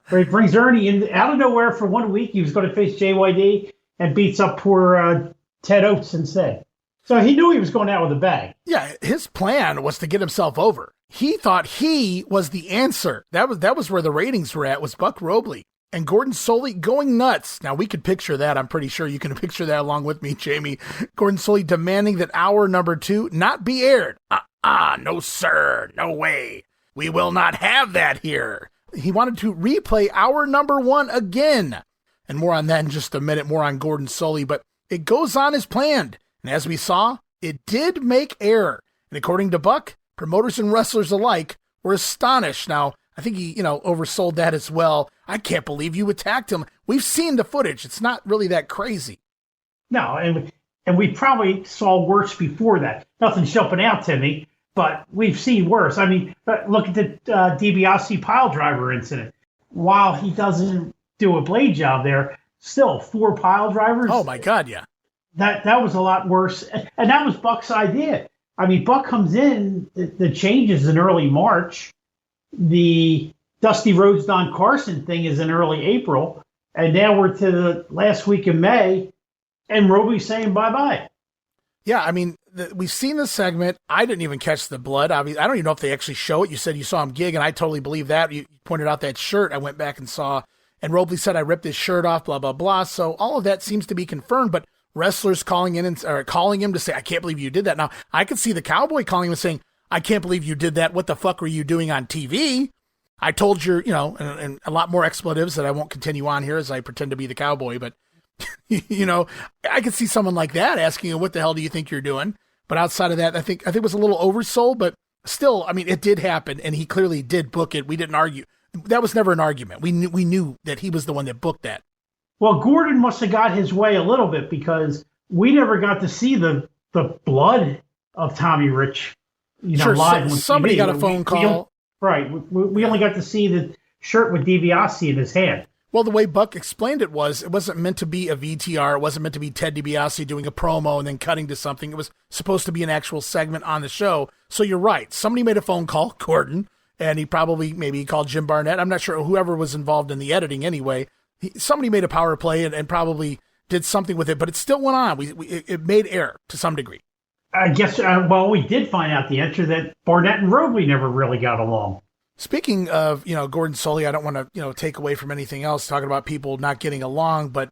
Where he brings Ernie in out of nowhere for 1 week. He was going to face JYD and beats up poor Ted Oates instead. So he knew he was going out with a bang. Yeah, his plan was to get himself over. He thought he was the answer. That was where the ratings were at, was Buck Robley. And Gordon Solie going nuts. Now, we could picture that. I'm pretty sure you can picture that along with me, Jamie. Gordon Solie demanding that hour number 2 not be aired. No, sir. No way. We will not have that here. He wanted to replay hour number 1 again. And more on that in just a minute, more on Gordon Solie. But it goes on as planned. And as we saw, it did make air. And according to Buck, promoters and wrestlers alike were astonished. Now, I think he, oversold that as well. I can't believe you attacked him. We've seen the footage. It's not really that crazy. No, and we probably saw worse before that. Nothing's jumping out to me, but we've seen worse. I mean, look at the DiBiase pile driver incident. While he doesn't do a blade job there, still 4 pile drivers. Oh, my God, yeah. That was a lot worse. And that was Buck's idea. I mean, Buck comes in, the changes in early March. The Dusty Rhodes Don Carson thing is in early April. And now we're to the last week of May, and Roby's saying bye-bye. Yeah, I mean, we've seen the segment. I didn't even catch the blood. I don't even know if they actually show it. You said you saw him gig, and I totally believe that. You pointed out that shirt. I went back and saw, and Robley said I ripped his shirt off, blah, blah, blah. So all of that seems to be confirmed, but wrestlers calling him to say, I can't believe you did that. Now, I could see the Cowboy calling him and saying, I can't believe you did that. What the fuck were you doing on TV? I told you, and a lot more expletives that I won't continue on here as I pretend to be the Cowboy, but, I could see someone like that asking you, what the hell do you think you're doing? But outside of that, I think it was a little oversold, but still, I mean, it did happen, and he clearly did book it. We didn't argue. That was never an argument. We knew that he was the one that booked that. Well, Gordon must have got his way a little bit because we never got to see the blood of Tommy Rich, sure, live on somebody TV. got a phone call. We only got to see the shirt with DiBiase in his hand. Well, the way Buck explained it wasn't meant to be a VTR. It wasn't meant to be Ted DiBiase doing a promo and then cutting to something. It was supposed to be an actual segment on the show. So you're right. Somebody made a phone call, Gordon, and he maybe called Jim Barnett. I'm not sure, whoever was involved in the editing anyway. Somebody made a power play and probably did something with it, but it still went on. It made air to some degree. I guess, we did find out the answer that Barnett and Robley never really got along. Speaking of, Gordon Solie, I don't want to, take away from anything else, talking about people not getting along, but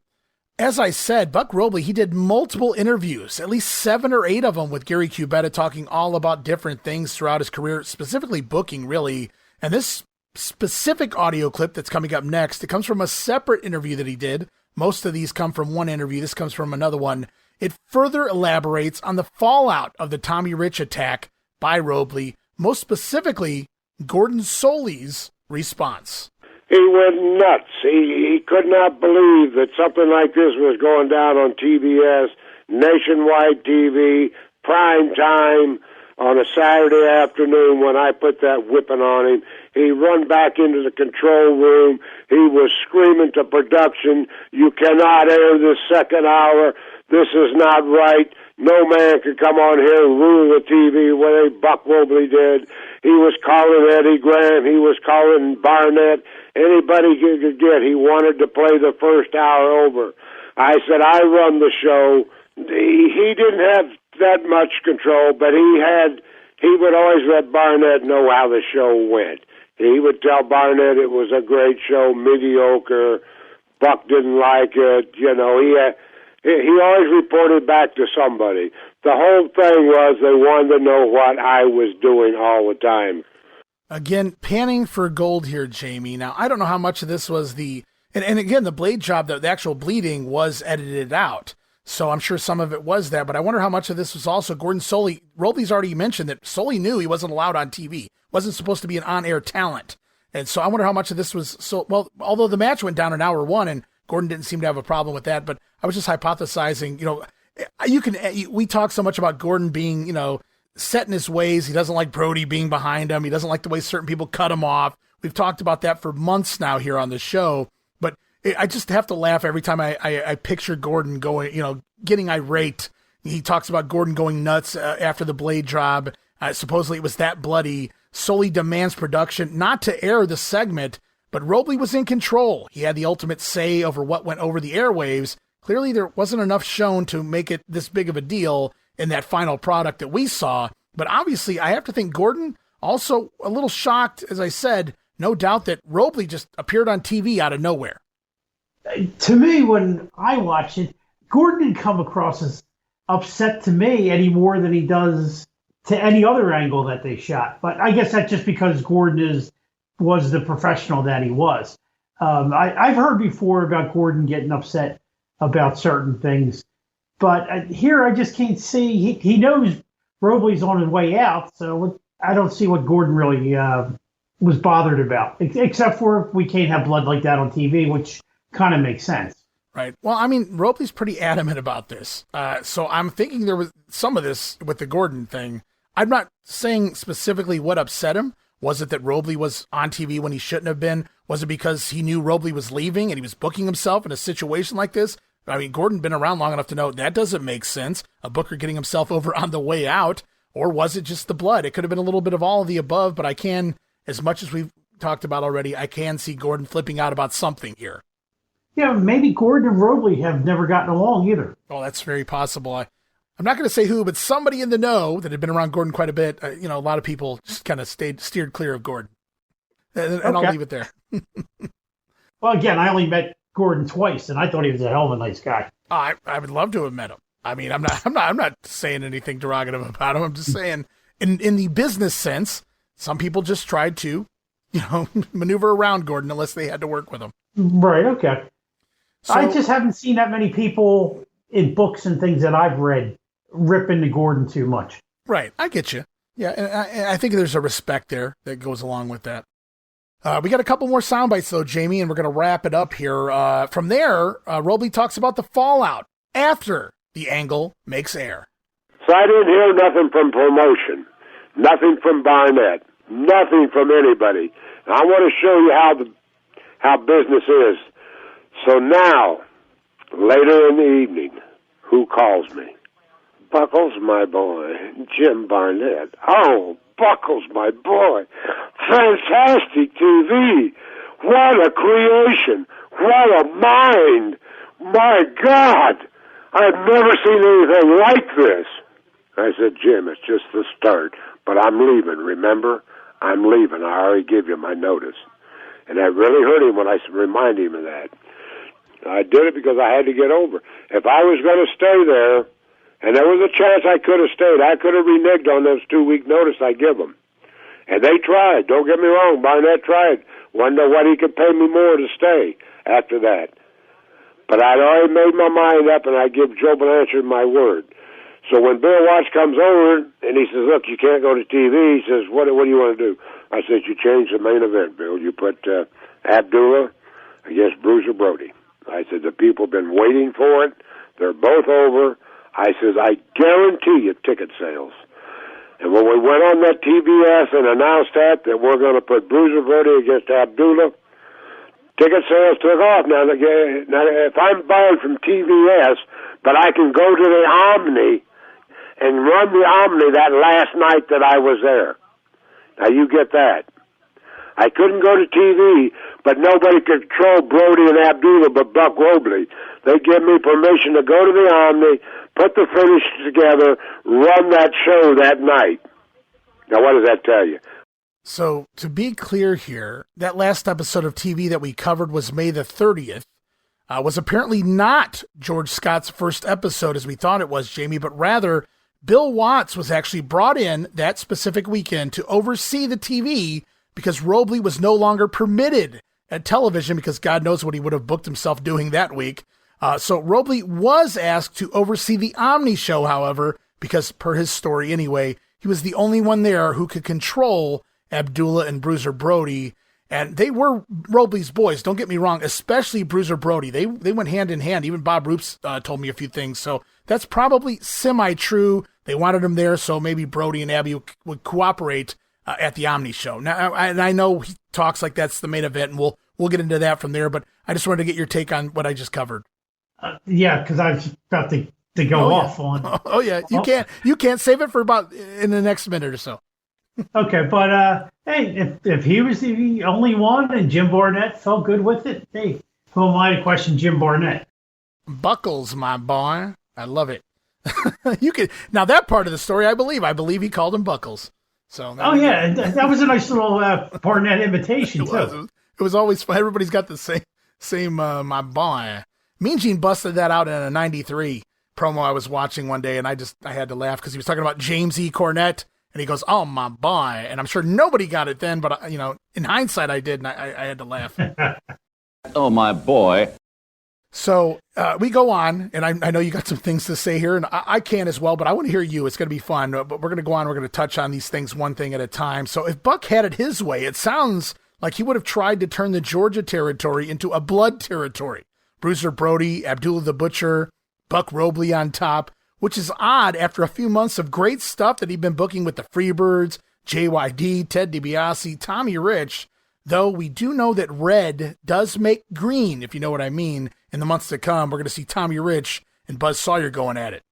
as I said, Buck Robley, he did multiple interviews, at least 7 or 8 of them with Gary Cubetta, talking all about different things throughout his career, specifically booking, really. And this specific audio clip that's coming up next, it comes from a separate interview that he did. Most of these come from one interview. This comes from another one. It further elaborates on the fallout of the Tommy Rich attack by Robley, most specifically Gordon Solie's response. He went nuts. He could not believe that something like this was going down on TBS, nationwide TV, prime time, on a Saturday afternoon when I put that whipping on him. He run back into the control room. He was screaming to production, "You cannot air this second hour. This is not right. No man can come on here and rule the TV the way Buck Robley did." He was calling Eddie Graham. He was calling Barnett. Anybody he could get. He wanted to play the first hour over. I said, I run the show. He didn't have that much control, but he would always let Barnett know how the show went. He would tell Barnett it was a great show, mediocre. Buck didn't like it. You know, he always reported back to somebody. The whole thing was they wanted to know what I was doing all the time. Again, panning for gold here, Jammie. Now, I don't know how much of this was and again, the blade job, the actual bleeding was edited out. So I'm sure some of it was that, but I wonder how much of this was also Gordon Solie. Robley's already mentioned that Solie knew he wasn't allowed on TV, wasn't supposed to be an on-air talent. And so I wonder how much of this was although the match went down in hour 1 and Gordon didn't seem to have a problem with that, but I was just hypothesizing, we talk so much about Gordon being, set in his ways. He doesn't like Brody being behind him. He doesn't like the way certain people cut him off. We've talked about that for months now here on the show, but I just have to laugh every time I picture Gordon going, getting irate. He talks about Gordon going nuts after the blade job. Supposedly it was that bloody. Solie demands production not to air the segment, but Robley was in control. He had the ultimate say over what went over the airwaves. Clearly there wasn't enough shown to make it this big of a deal in that final product that we saw. But obviously I have to think Gordon also a little shocked, as I said, no doubt that Robley just appeared on TV out of nowhere. To me, when I watch it, Gordon didn't come across as upset to me any more than he does to any other angle that they shot. But I guess that's just because Gordon was the professional that he was. I've heard before about Gordon getting upset about certain things, but here I just can't see. He knows Robley's on his way out, so I don't see what Gordon really was bothered about, except for we can't have blood like that on TV, which kind of makes sense. Right. Well, I mean, Robley's pretty adamant about this. So I'm thinking there was some of this with the Gordon thing. I'm not saying specifically what upset him. Was it that Robley was on TV when he shouldn't have been? Was it because he knew Robley was leaving and he was booking himself in a situation like this? I mean, Gordon been around long enough to know that doesn't make sense. A booker getting himself over on the way out. Or was it just the blood? It could have been a little bit of all of the above, but I can, as much as we've talked about already, I can see Gordon flipping out about something here. Yeah, maybe Gordon and Robley have never gotten along either. Oh, that's very possible. I'm not going to say who, but somebody in the know that had been around Gordon quite a bit. A lot of people just kind of steered clear of Gordon. And okay. I'll leave it there. Well, again, I only met Gordon twice, and I thought he was a hell of a nice guy. I would love to have met him. I mean, I'm not saying anything derogative about him. I'm just saying, in the business sense, some people just tried to, maneuver around Gordon unless they had to work with him. Right. Okay. So, I just haven't seen that many people in books and things that I've read rip into Gordon too much. Right. I get you. Yeah. And I think there's a respect there that goes along with that. We got a couple more sound bites though, Jammie, and we're going to wrap it up here. From there, Robley talks about the fallout after the angle makes air. So I didn't hear nothing from promotion, nothing from Barnett, nothing from anybody. And I want to show you how business is. So now, later in the evening, who calls me? Buckles, my boy. Jim Barnett. Oh, Buckles, my boy. Fantastic TV. What a creation. What a mind. My God. I've never seen anything like this. I said, Jim, it's just the start, but I'm leaving, remember? I'm leaving. I already gave you my notice. And that really hurt him when I reminded him of that. I did it because I had to get over. If I was going to stay there, and there was a chance I could have stayed, I could have reneged on those 2-week notice I give them. And they tried. Don't get me wrong. Barnett tried. Wonder what he could pay me more to stay after that. But I'd already made my mind up, and I give Joe Blanchard my word. So when Bill Watts comes over, and he says, look, you can't go to TV, he says, what do you want to do? I said, you change the main event, Bill. You put Abdullah against Bruiser Brody. I said, the people have been waiting for it. They're both over. I says, I guarantee you ticket sales. And when we went on that TBS and announced that we're going to put Bruiser Brody against Abdullah, ticket sales took off. Now, if I'm buying from TBS, but I can go to the Omni and run the Omni that last night that I was there. Now you get that. I couldn't go to TV, but nobody could control Brody and Abdullah but Buck Robley. They give me permission to go to the Omni, put the finish together, run that show that night. Now, what does that tell you? So, to be clear here, that last episode of TV that we covered was May the 30th, was apparently not George Scott's first episode as we thought it was, Jamie, but rather Bill Watts was actually brought in that specific weekend to oversee the TV because Robley was no longer permitted at television because God knows what he would have booked himself doing that week. So Robley was asked to oversee the Omni show, however, because per his story anyway, he was the only one there who could control Abdullah and Bruiser Brody. And they were Robley's boys, don't get me wrong, especially Bruiser Brody. They went hand in hand. Even Bob Roops told me a few things. So that's probably semi-true. They wanted him there, so maybe Brody and Abby would cooperate at the Omni show. Now, I know he talks like that's the main event, and we'll get into that from there, but I just wanted to get your take on what I just covered. Yeah, because I was about to go off on. Oh yeah, you can't save it for about in the next minute or so. Okay, but hey, if he was the only one and Jim Barnett felt good with it, hey, who am I to question Jim Barnett? Buckles, my boy, I love it. You could now that part of the story, I believe he called him Buckles. So that was a nice little Barnett imitation too. It was always fun. Everybody's got the same my boy. Mean Gene busted that out in a '93 promo I was watching one day, and I had to laugh because he was talking about James E. Cornette, and he goes, "Oh my boy," and I'm sure nobody got it then, but in hindsight, I did, and I had to laugh. Oh my boy. So we go on, and I know you got some things to say here, and I can as well, but I want to hear you. It's going to be fun, but we're going to go on. We're going to touch on these things one thing at a time. So if Buck had it his way, it sounds like he would have tried to turn the Georgia territory into a blood territory. Bruiser Brody, Abdullah the Butcher, Buck Robley on top, which is odd after a few months of great stuff that he'd been booking with the Freebirds, JYD, Ted DiBiase, Tommy Rich, though we do know that red does make green, if you know what I mean. In the months to come, we're going to see Tommy Rich and Buzz Sawyer going at it.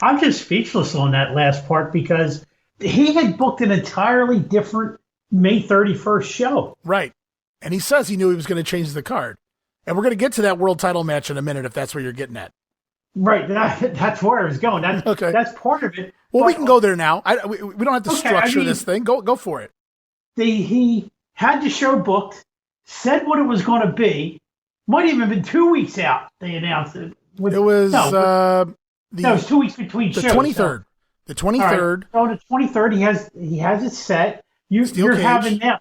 I'm just speechless on that last part because he had booked an entirely different May 31st show. Right. And he says he knew he was going to change the card. And we're going to get to that world title match in a minute if that's where you're getting at. Right. That's where I was going. That's part of it. Well, we can go there now. We don't have to structure this thing. Go for it. He had the show booked, said what it was going to be. Might even have been 2 weeks out. They announced it. It was it was 2 weeks between shows. The 23rd. So. The 23rd. Right. So on the 23rd, he has it set. You're having now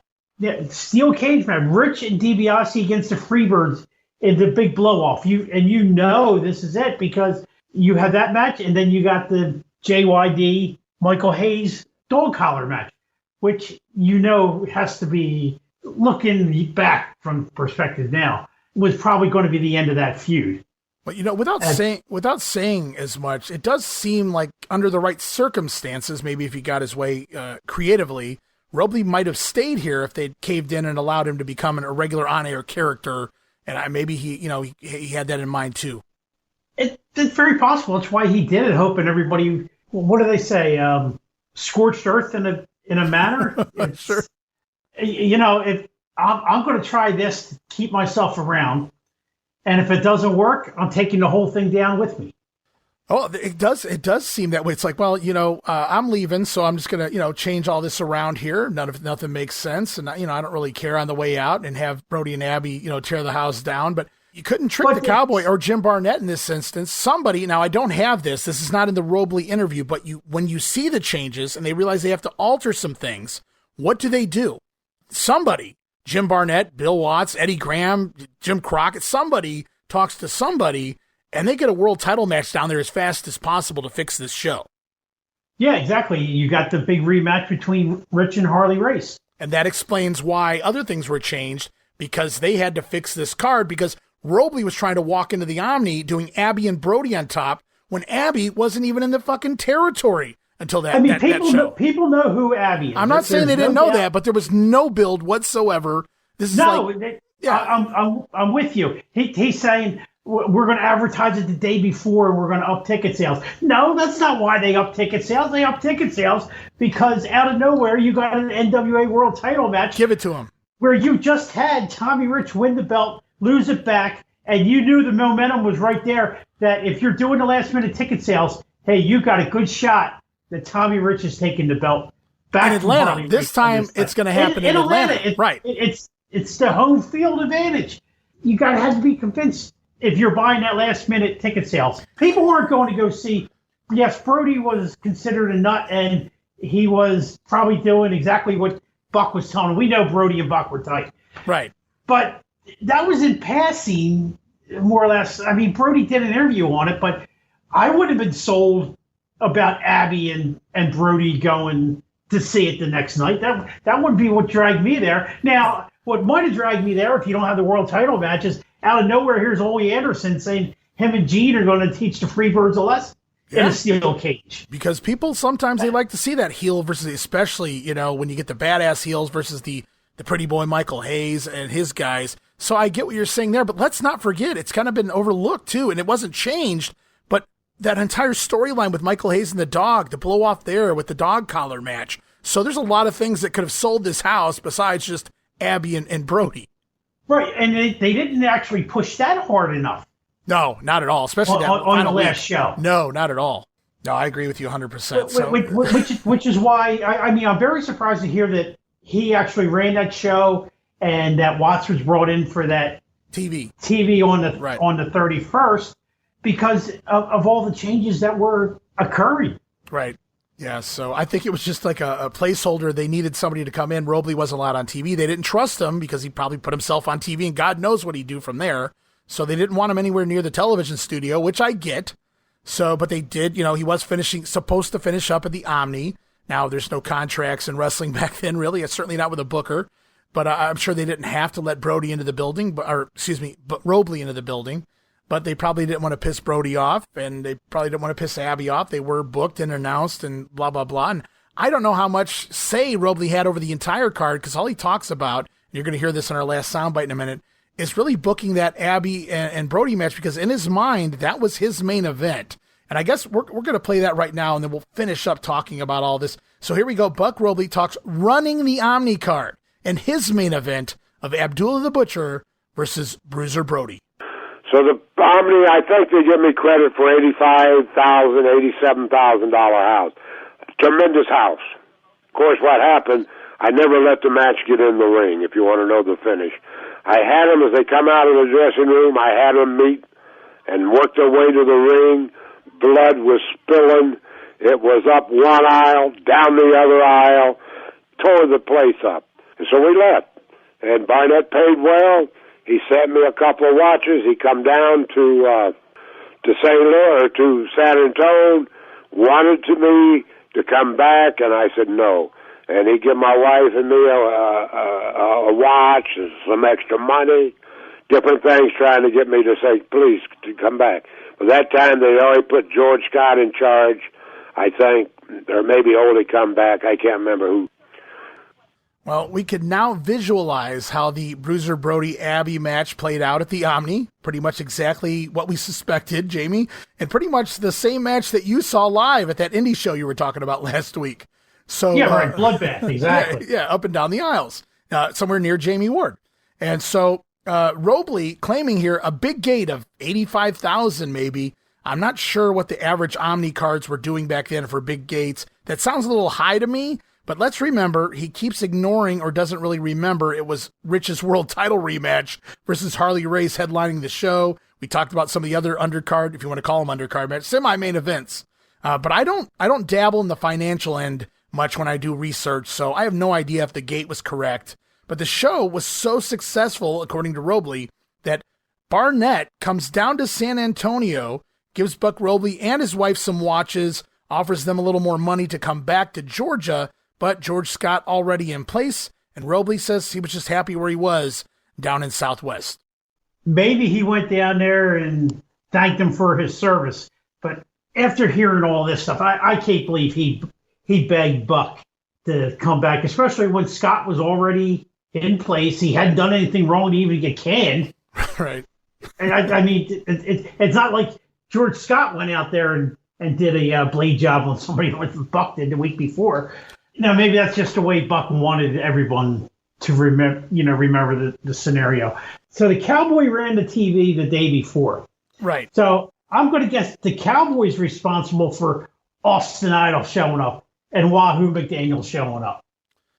steel cage match, Rich and DiBiase against the Freebirds in the big blow off. You know this is it because you have that match, and then you got the JYD Michael Hayes dog collar match, which has to be, looking back from perspective now, was probably going to be the end of that feud. But without saying as much, it does seem like under the right circumstances, maybe if he got his way creatively, Robley might have stayed here if they'd caved in and allowed him to become a regular on-air character, and maybe he had that in mind too. It's very possible. That's why he did it, hoping everybody. What do they say? Scorched earth in a manner. Sure. If I'm going to try this to keep myself around, and if it doesn't work, I'm taking the whole thing down with me. Oh, it does seem that way. It's like, well, I'm leaving, so I'm just going to, change all this around here. Nothing makes sense. And, I don't really care on the way out and have Brody and Abby, tear the house down. But you couldn't trick the Cowboy or Jim Barnett in this instance. Somebody, now I don't have this. This is not in the Robley interview, but when you see the changes and they realize they have to alter some things, what do? Somebody, Jim Barnett, Bill Watts, Eddie Graham, Jim Crockett, somebody talks to somebody, and they get a world title match down there as fast as possible to fix this show. Yeah, exactly. You got the big rematch between Rich and Harley Race. And that explains why other things were changed, because they had to fix this card, because Robley was trying to walk into the Omni doing Abby and Brody on top when Abby wasn't even in the fucking territory until that show. People know who Abby is. I'm not saying they didn't know that, but there was no build whatsoever. I'm with you. He's saying we're going to advertise it the day before and we're going to up ticket sales. No, that's not why they up ticket sales. They up ticket sales because out of nowhere you got an NWA World Title match. Give it to him. Where you just had Tommy Rich win the belt, lose it back, and you knew the momentum was right there that if you're doing the last minute ticket sales, hey, you got a good shot that Tommy Rich is taking the belt back in Atlanta. This time it's going to happen in Atlanta. Right. It's the home field advantage. You got to have to be convinced if you're buying that last minute ticket sales. People weren't going to go see. Yes, Brody was considered a nut, and he was probably doing exactly what Buck was telling him. We know Brody and Buck were tight. Right. But that was in passing, more or less. I mean, Brody did an interview on it, but I would have been sold about Abby and Brody going to see it the next night. That would be what dragged me there. Now, what might have dragged me there if you don't have the world title matches, out of nowhere, here's Ole Anderson saying him and Gene are going to teach the Freebirds a lesson in a steel cage. Because people sometimes they like to see that heel versus, especially, when you get the badass heels versus the pretty boy Michael Hayes and his guys. So I get what you're saying there, but let's not forget, it's kind of been overlooked too, and it wasn't changed, but that entire storyline with Michael Hayes and the dog, the blow off there with the dog collar match. So there's a lot of things that could have sold this house besides just Abby and Brody. Right, and they didn't actually push that hard enough. No, not at all, especially on the last show. No, not at all. No, I agree with you 100%. Which is why, I'm very surprised to hear that he actually ran that show and that Watts was brought in for that TV on the 31st because of all the changes that were occurring. Right. Yeah, so I think it was just like a placeholder. They needed somebody to come in. Robley wasn't allowed on TV. They didn't trust him because he probably put himself on TV, and God knows what he'd do from there. So they didn't want him anywhere near the television studio, which I get. So, but they did, he was supposed to finish up at the Omni. Now, there's no contracts in wrestling back then, really. It's certainly not with a booker. But I'm sure they didn't have to let Brody into the building, but Robley into the building. But they probably didn't want to piss Brody off, and they probably didn't want to piss Abby off. They were booked and announced and blah, blah, blah. And I don't know how much say Robley had over the entire card, because all he talks about, and you're going to hear this in our last soundbite in a minute, is really booking that Abby and Brody match, because in his mind, that was his main event. And I guess we're going to play that right now, and then we'll finish up talking about all this. So here we go. Buck Robley talks running the Omni card and his main event of Abdullah the Butcher versus Bruiser Brody. So the Omni, I think they give me credit for $85,000, $87,000 house. Tremendous house. Of course, what happened, I never let the match get in the ring, if you want to know the finish. I had them, as they come out of the dressing room, I had them meet and work their way to the ring. Blood was spilling. It was up one aisle, down the other aisle, tore the place up. And so we left. And Barnett paid well. He sent me a couple of watches. He come down to St. Louis, or to San Antonio, wanted me to come back, and I said no. And he gave my wife and me a watch, and some extra money, different things, trying to get me to say, please, to come back. But that time, they already put George Scott in charge, I think, or maybe Ole come back. I can't remember who. Well, we could now visualize how the Bruiser Brody Abby match played out at the Omni. Pretty much exactly what we suspected, Jamie, and pretty much the same match that you saw live at that indie show you were talking about last week. So yeah, right, bloodbath, exactly. Yeah, up and down the aisles, somewhere near Jammie Ward. And so Robley claiming here a big gate of 85,000 maybe. I'm not sure what the average Omni cards were doing back then for big gates. That sounds a little high to me. But let's remember, he keeps ignoring or doesn't really remember it was Rich's world title rematch versus Harley Race headlining the show. We talked about some of the other undercard, if you want to call them undercard match, semi-main events. But I don't dabble in the financial end much when I do research, so I have no idea if the gate was correct. But the show was so successful, according to Robley, that Barnett comes down to San Antonio, gives Buck Robley and his wife some watches, offers them a little more money to come back to Georgia, but George Scott already in place, and Robley says he was just happy where he was down in Southwest. Maybe he went down there and thanked him for his service, but after hearing all this stuff, I can't believe he begged Buck to come back, especially when Scott was already in place. He hadn't done anything wrong to even get canned. Right. And I mean, it's not like George Scott went out there and did a blade job on somebody like Buck did the week before. Maybe that's just the way Buck wanted everyone to remember the scenario. So the Cowboy ran the TV the day before. Right. So I'm going to guess the Cowboy's responsible for Austin Idol showing up and Wahoo McDaniel showing up.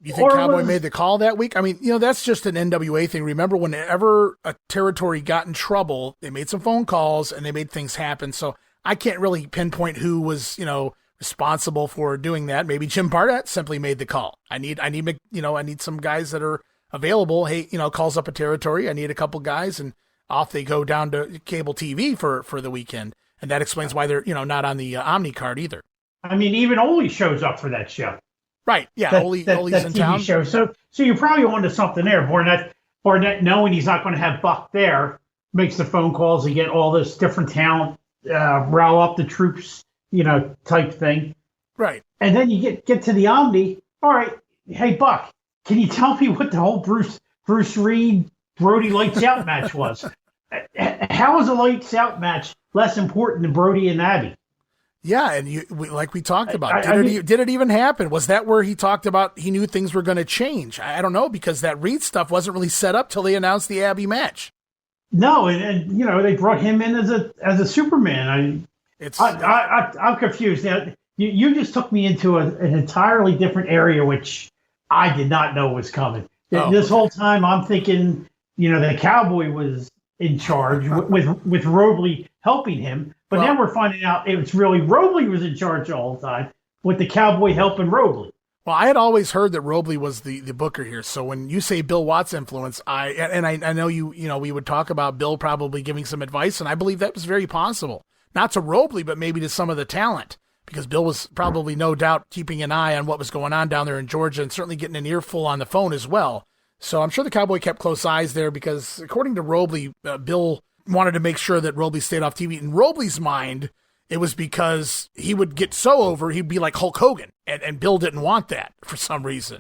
You think Cowboy made the call that week? I mean, that's just an NWA thing. Remember, whenever a territory got in trouble, they made some phone calls and they made things happen. So I can't really pinpoint who was, responsible for doing that. Maybe Jim Barnett simply made the call. I need some guys that are available. Hey, calls up a territory. I need a couple guys, and off they go down to cable TV for the weekend. And that explains why they're, not on the Omni card either. I mean, even Ole shows up for that show. Right. Yeah. Ole's in TV town. Show. So you're probably onto something there. Barnett, knowing he's not going to have Buck there, makes the phone calls and get all this different talent, rile up the troops, type thing. Right. And then you get to the Omni. All right. Hey, Buck, can you tell me what the whole Bruce Reed, Brody Lights Out match was? How is a Lights Out match less important than Brody and Abby? Yeah, and like we talked about, did it even happen? Was that where he talked about he knew things were going to change? I don't know, because that Reed stuff wasn't really set up till they announced the Abby match. No, and they brought him in as a Superman. I'm confused. Now, you just took me into an entirely different area, which I did not know was coming. This whole time, I'm thinking, the Cowboy was in charge with Robley helping him. But now we're finding out it's really Robley was in charge all the time, with the Cowboy helping Robley. Well, I had always heard that Robley was the booker here. So when you say Bill Watts' influence, I know we would talk about Bill probably giving some advice, and I believe that was very possible. Not to Robley, but maybe to some of the talent, because Bill was probably no doubt keeping an eye on what was going on down there in Georgia, and certainly getting an earful on the phone as well. So I'm sure the Cowboy kept close eyes there, because according to Robley, Bill wanted to make sure that Robley stayed off TV. In Robley's mind, it was because he would get so over, he'd be like Hulk Hogan, and Bill didn't want that for some reason.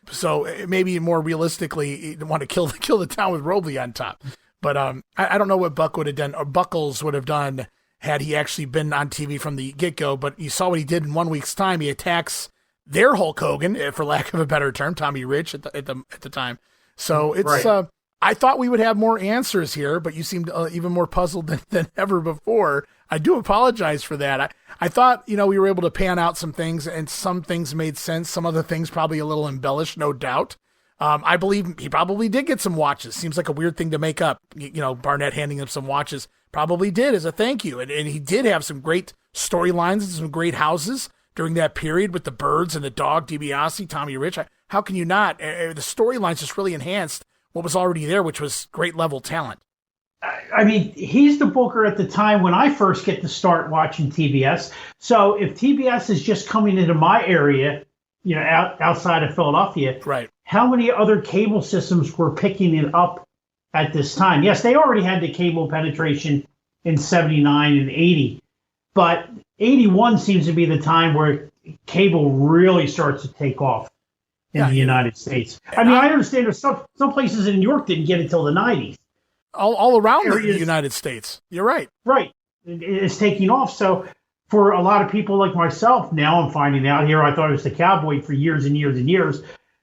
So maybe more realistically, he didn't want to kill the town with Robley on top. But I don't know what Buck would have done, or Buckles would have done, had he actually been on TV from the get-go. But you saw what he did in 1 week's time. He attacks their Hulk Hogan, for lack of a better term, Tommy Rich at the time. So it's right. I thought we would have more answers here, but you seemed even more puzzled than ever before. I do apologize for that. I thought, we were able to pan out some things, and some things made sense. Some other things probably a little embellished, no doubt. I believe he probably did get some watches. Seems like a weird thing to make up. Barnett handing him some watches probably did as a thank you. And he did have some great storylines and some great houses during that period with the Birds and the Dog, DiBiase, Tommy Rich. How can you not? The storylines just really enhanced what was already there, which was great level talent. I mean, he's the booker at the time when I first get to start watching TBS. So if TBS is just coming into my area, outside of Philadelphia, right? How many other cable systems were picking it up at this time? Yes, they already had the cable penetration in 79 and 80, but 81 seems to be the time where cable really starts to take off in the United States. I mean, I understand there's some places in New York didn't get it until the 90s. All around the United States. You're right. Right. It's taking off. So for a lot of people like myself, now I'm finding out here, I thought it was the Cowboy for years and years and years,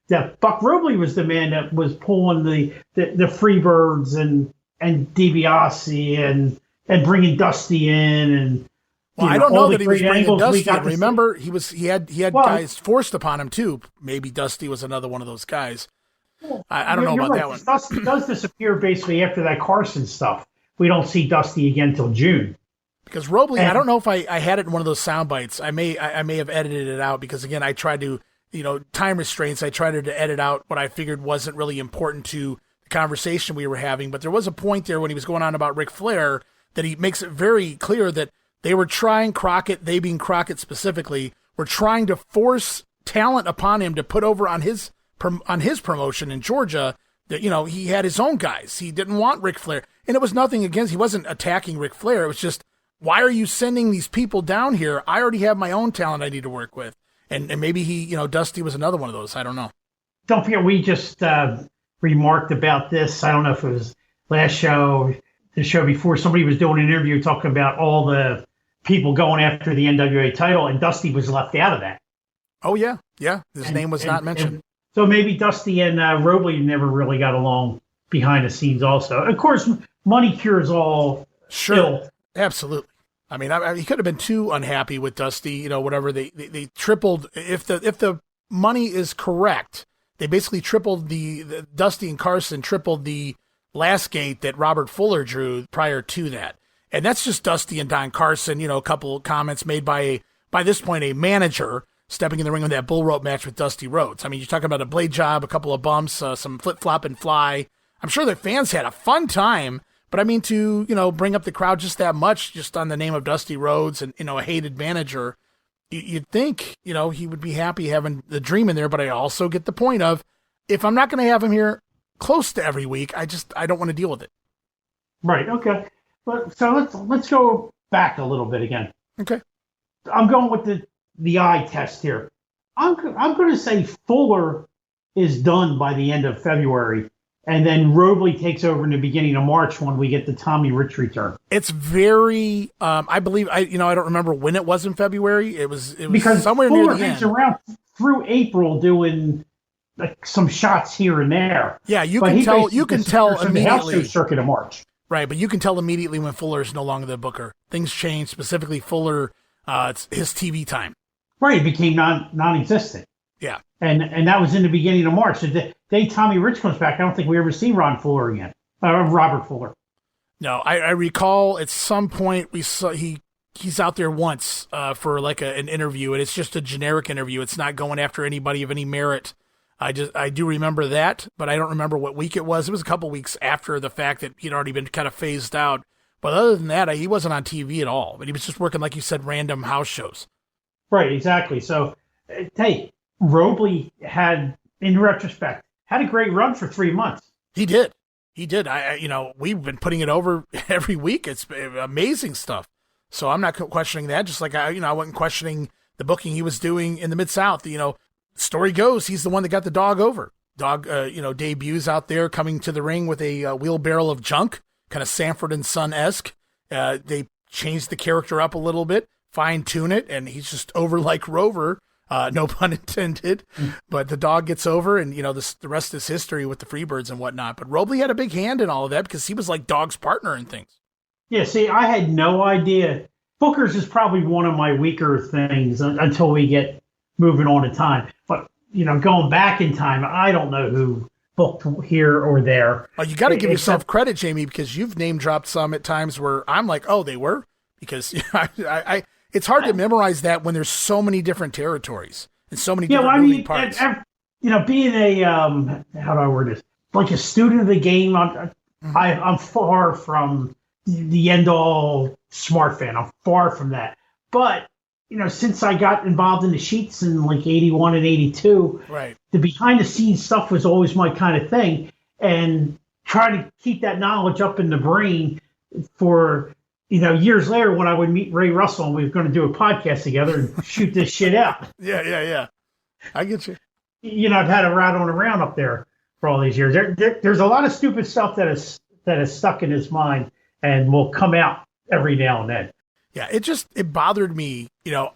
that Buck Robley was the man that was pulling the Freebirds and DiBiase and bringing Dusty in and. Well, I don't know that he was bringing Dusty. Remember, he had guys forced upon him too. Maybe Dusty was another one of those guys. I don't know about that one. Dusty does disappear basically after that Carson stuff. We don't see Dusty again till June. Because Robley, I don't know if I had it in one of those sound bites. I may have edited it out because again I tried to, time restraints. I tried to edit out what I figured wasn't really important to the conversation we were having. But there was a point there when he was going on about Ric Flair that he makes it very clear that they were trying Crockett, they being Crockett specifically, were trying to force talent upon him to put over on his promotion in Georgia. That he had his own guys. He didn't want Ric Flair, and it was nothing against. He wasn't attacking Ric Flair. It was just, why are you sending these people down here? I already have my own talent I need to work with, and maybe Dusty was another one of those. I don't know. Don't forget, we just remarked about this. I don't know if it was last show. the show before, somebody was doing an interview talking about all the people going after the NWA title, and Dusty was left out of that. Oh, yeah. Yeah. His name was not mentioned. So maybe Dusty and Robley never really got along behind the scenes also. Of course, money cures all ill. Absolutely. I mean, he could have been too unhappy with Dusty, whatever. They tripled. If the money is correct, they basically tripled the Dusty and Carson tripled the last gate that Robert Fuller drew prior to that. And that's just Dusty and Don Carson, a couple comments made by this point, a manager stepping in the ring with that bull rope match with Dusty Rhodes. I mean, you're talking about a blade job, a couple of bumps, some flip-flop and fly. I'm sure the fans had a fun time, but I mean to, bring up the crowd just that much, just on the name of Dusty Rhodes and, a hated manager, you'd think, he would be happy having the dream in there, but I also get the point of, if I'm not going to have him here close to every week, I don't want to deal with it. Right, okay. So let's go back a little bit again. Okay. I'm going with the eye test here. I'm going to say Fuller is done by the end of February, and then Robley takes over in the beginning of March when we get the Tommy Rich return. It's very, I believe, I don't remember when it was in February. It was because somewhere Fuller near the end. around through April doing some shots here and there. Yeah, you can tell immediately. The house show circuit of March. Right, but you can tell immediately when Fuller is no longer the booker. Things change, specifically Fuller, it's his TV time. Right, it became non-existent. Yeah. And that was in the beginning of March. The day Tommy Rich comes back, I don't think we ever see Ron Fuller again. Robert Fuller. No, I recall at some point we saw he's out there once for like an interview, and it's just a generic interview. It's not going after anybody of any merit. I do remember that, but I don't remember what week it was. It was a couple weeks after the fact that he'd already been kind of phased out. But other than that, he wasn't on TV at all. But he was just working, like you said, random house shows. Right, exactly. So, hey, Robley had, in retrospect, had a great run for 3 months. He did. We've been putting it over every week. It's amazing stuff. So I'm not questioning that. Just like I wasn't questioning the booking he was doing in the Mid-South. Story goes, he's the one that got the dog over. Dog, debuts out there coming to the ring with a wheelbarrow of junk, kind of Sanford and Son-esque. They changed the character up a little bit, fine-tune it, and he's just over like Rover, no pun intended. But the dog gets over, and, the rest is history with the Freebirds and whatnot. But Robley had a big hand in all of that because he was like Dog's partner and things. Yeah, see, I had no idea. Bookers is probably one of my weaker things until we get moving on in time. But, going back in time, I don't know who booked here or there. Oh, you got to give yourself credit, Jamie, because you've name dropped some at times where I'm like, oh, they were? Because it's hard to memorize that when there's so many different territories and so many different moving parts. Being a, how do I word this? Like a student of the game, I'm far from the end-all smart fan. I'm far from that. But, since I got involved in the sheets in like 81 and 82, right, the behind-the-scenes stuff was always my kind of thing. And trying to keep that knowledge up in the brain for, years later when I would meet Ray Russell and we were going to do a podcast together and shoot this shit out. Yeah. I get you. I've had a rattling around up there for all these years. There's a lot of stupid stuff that is stuck in his mind and will come out every now and then. Yeah, it bothered me,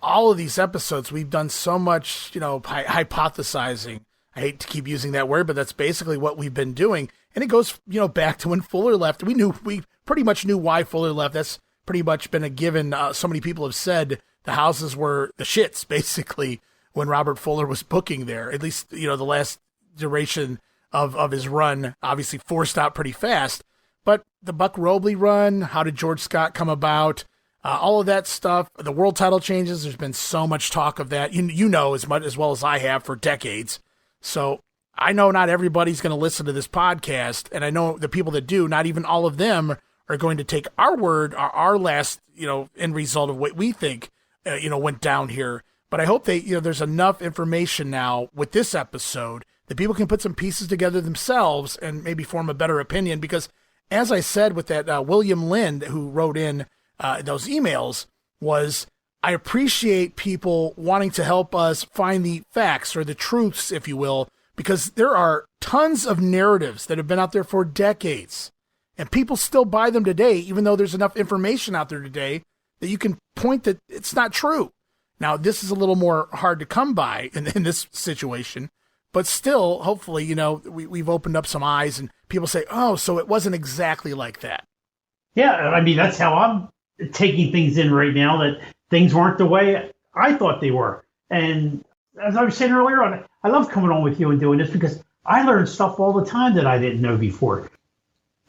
all of these episodes, we've done so much, hypothesizing. I hate to keep using that word, but that's basically what we've been doing. And it goes, back to when Fuller left. We pretty much knew why Fuller left. That's pretty much been a given. So many people have said the houses were the shits, basically, when Robert Fuller was booking there. At least, the last duration of his run, obviously forced out pretty fast. But the Buck Robley run, how did George Scott come about? All of that stuff, the world title changes, there's been so much talk of that, as well as I have for decades. So I know not everybody's going to listen to this podcast, and I know the people that do, not even all of them are going to take our word, our last, end result of what we think, went down here. But I hope there's enough information now with this episode that people can put some pieces together themselves and maybe form a better opinion. Because as I said with that William Lind, who wrote in those emails, was I appreciate people wanting to help us find the facts or the truths, if you will, because there are tons of narratives that have been out there for decades. And people still buy them today, even though there's enough information out there today that you can point that it's not true. Now, this is a little more hard to come by in this situation, but still, hopefully, we've opened up some eyes and people say, oh, so it wasn't exactly like that. Yeah, I mean, that's how I'm taking things in right now, that things weren't the way I thought they were. And as I was saying earlier on, I love coming on with you and doing this because I learn stuff all the time that I didn't know before.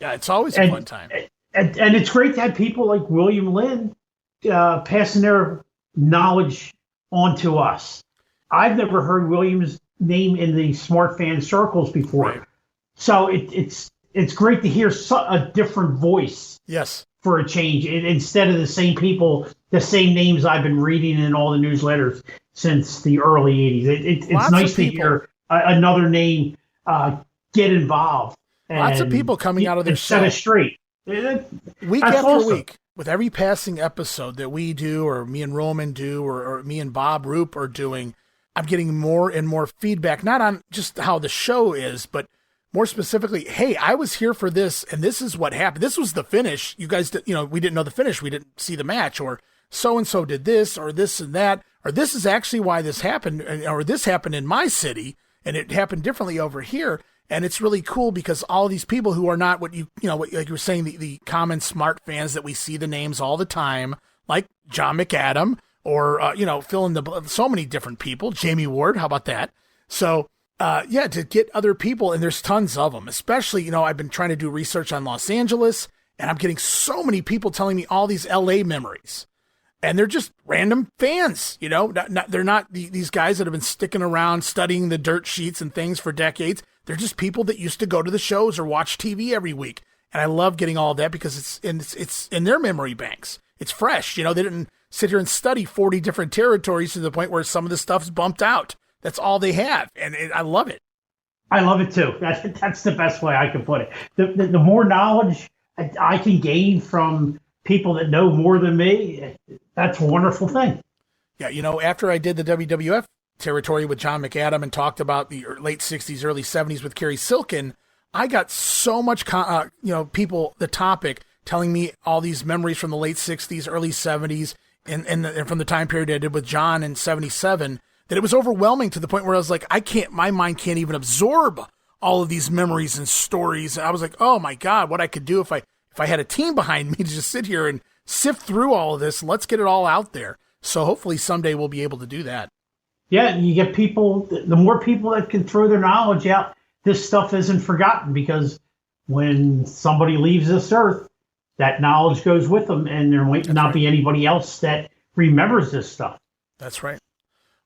Yeah, it's always a fun time. And it's great to have people like William Lynn passing their knowledge on to us. I've never heard William's name in the smart fan circles before. Right. So it's great to hear a different voice. Yes. For a change, instead of the same people, the same names I've been reading in all the newsletters since the early 80s. It's nice to hear another name get involved. Lots of people coming out of their set us straight. Week after week, with every passing episode that we do, or me and Roman do, or me and Bob Roop are doing, I'm getting more and more feedback, not on just how the show is, but more specifically, hey, I was here for this, and this is what happened. This was the finish. You guys, we didn't know the finish. We didn't see the match, or so-and-so did this, or this and that, or this is actually why this happened, or this happened in my city, and it happened differently over here. And it's really cool because all these people who are not what like you were saying, the common smart fans that we see the names all the time, like John McAdam, or, fill in so many different people, Jammie Ward, how about that? So, to get other people, and there's tons of them, especially, I've been trying to do research on Los Angeles, and I'm getting so many people telling me all these LA memories. And they're just random fans, they're not these guys that have been sticking around studying the dirt sheets and things for decades. They're just people that used to go to the shows or watch TV every week. And I love getting all of that because it's in their memory banks. It's fresh. They didn't sit here and study 40 different territories to the point where some of the stuff's bumped out. That's all they have. And I love it. I love it too. That's the best way I can put it. The more knowledge I can gain from people that know more than me, that's a wonderful thing. Yeah, after I did the WWF territory with John McAdam and talked about the late 60s, early 70s with Kerry Silkin, I got so much, people, the topic, telling me all these memories from the late 60s, early 70s, and from the time period I did with John in 77, that it was overwhelming to the point where I was like, my mind can't even absorb all of these memories and stories. And I was like, oh my God, what I could do if I had a team behind me to just sit here and sift through all of this. Let's get it all out there. So hopefully someday we'll be able to do that. Yeah, you get people, the more people that can throw their knowledge out, this stuff isn't forgotten, because when somebody leaves this earth, that knowledge goes with them, and there might not be anybody else that remembers this stuff. That's right.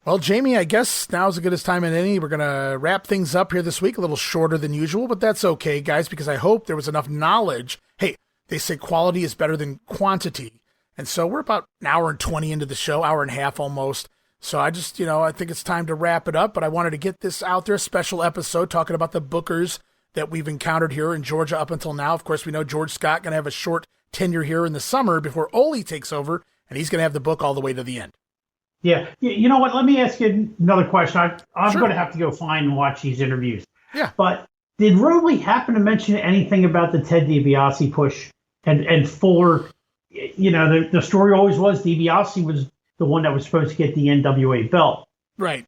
Well, Jamie, I guess now's as good as time as any. We're going to wrap things up here this week, a little shorter than usual, but that's okay, guys, because I hope there was enough knowledge. Hey, they say quality is better than quantity. And so we're about an hour and 20 into the show, hour and a half almost. So I just, I think it's time to wrap it up, but I wanted to get this out there, a special episode talking about the bookers that we've encountered here in Georgia up until now. Of course, we know George Scott going to have a short tenure here in the summer before Ole takes over, and he's going to have the book all the way to the end. Yeah. You know what? Let me ask you another question. I'm Sure. going to have to go find and watch these interviews. Yeah. But did Robley happen to mention anything about the Ted DiBiase push and Fuller? The story always was DiBiase was the one that was supposed to get the NWA belt. Right.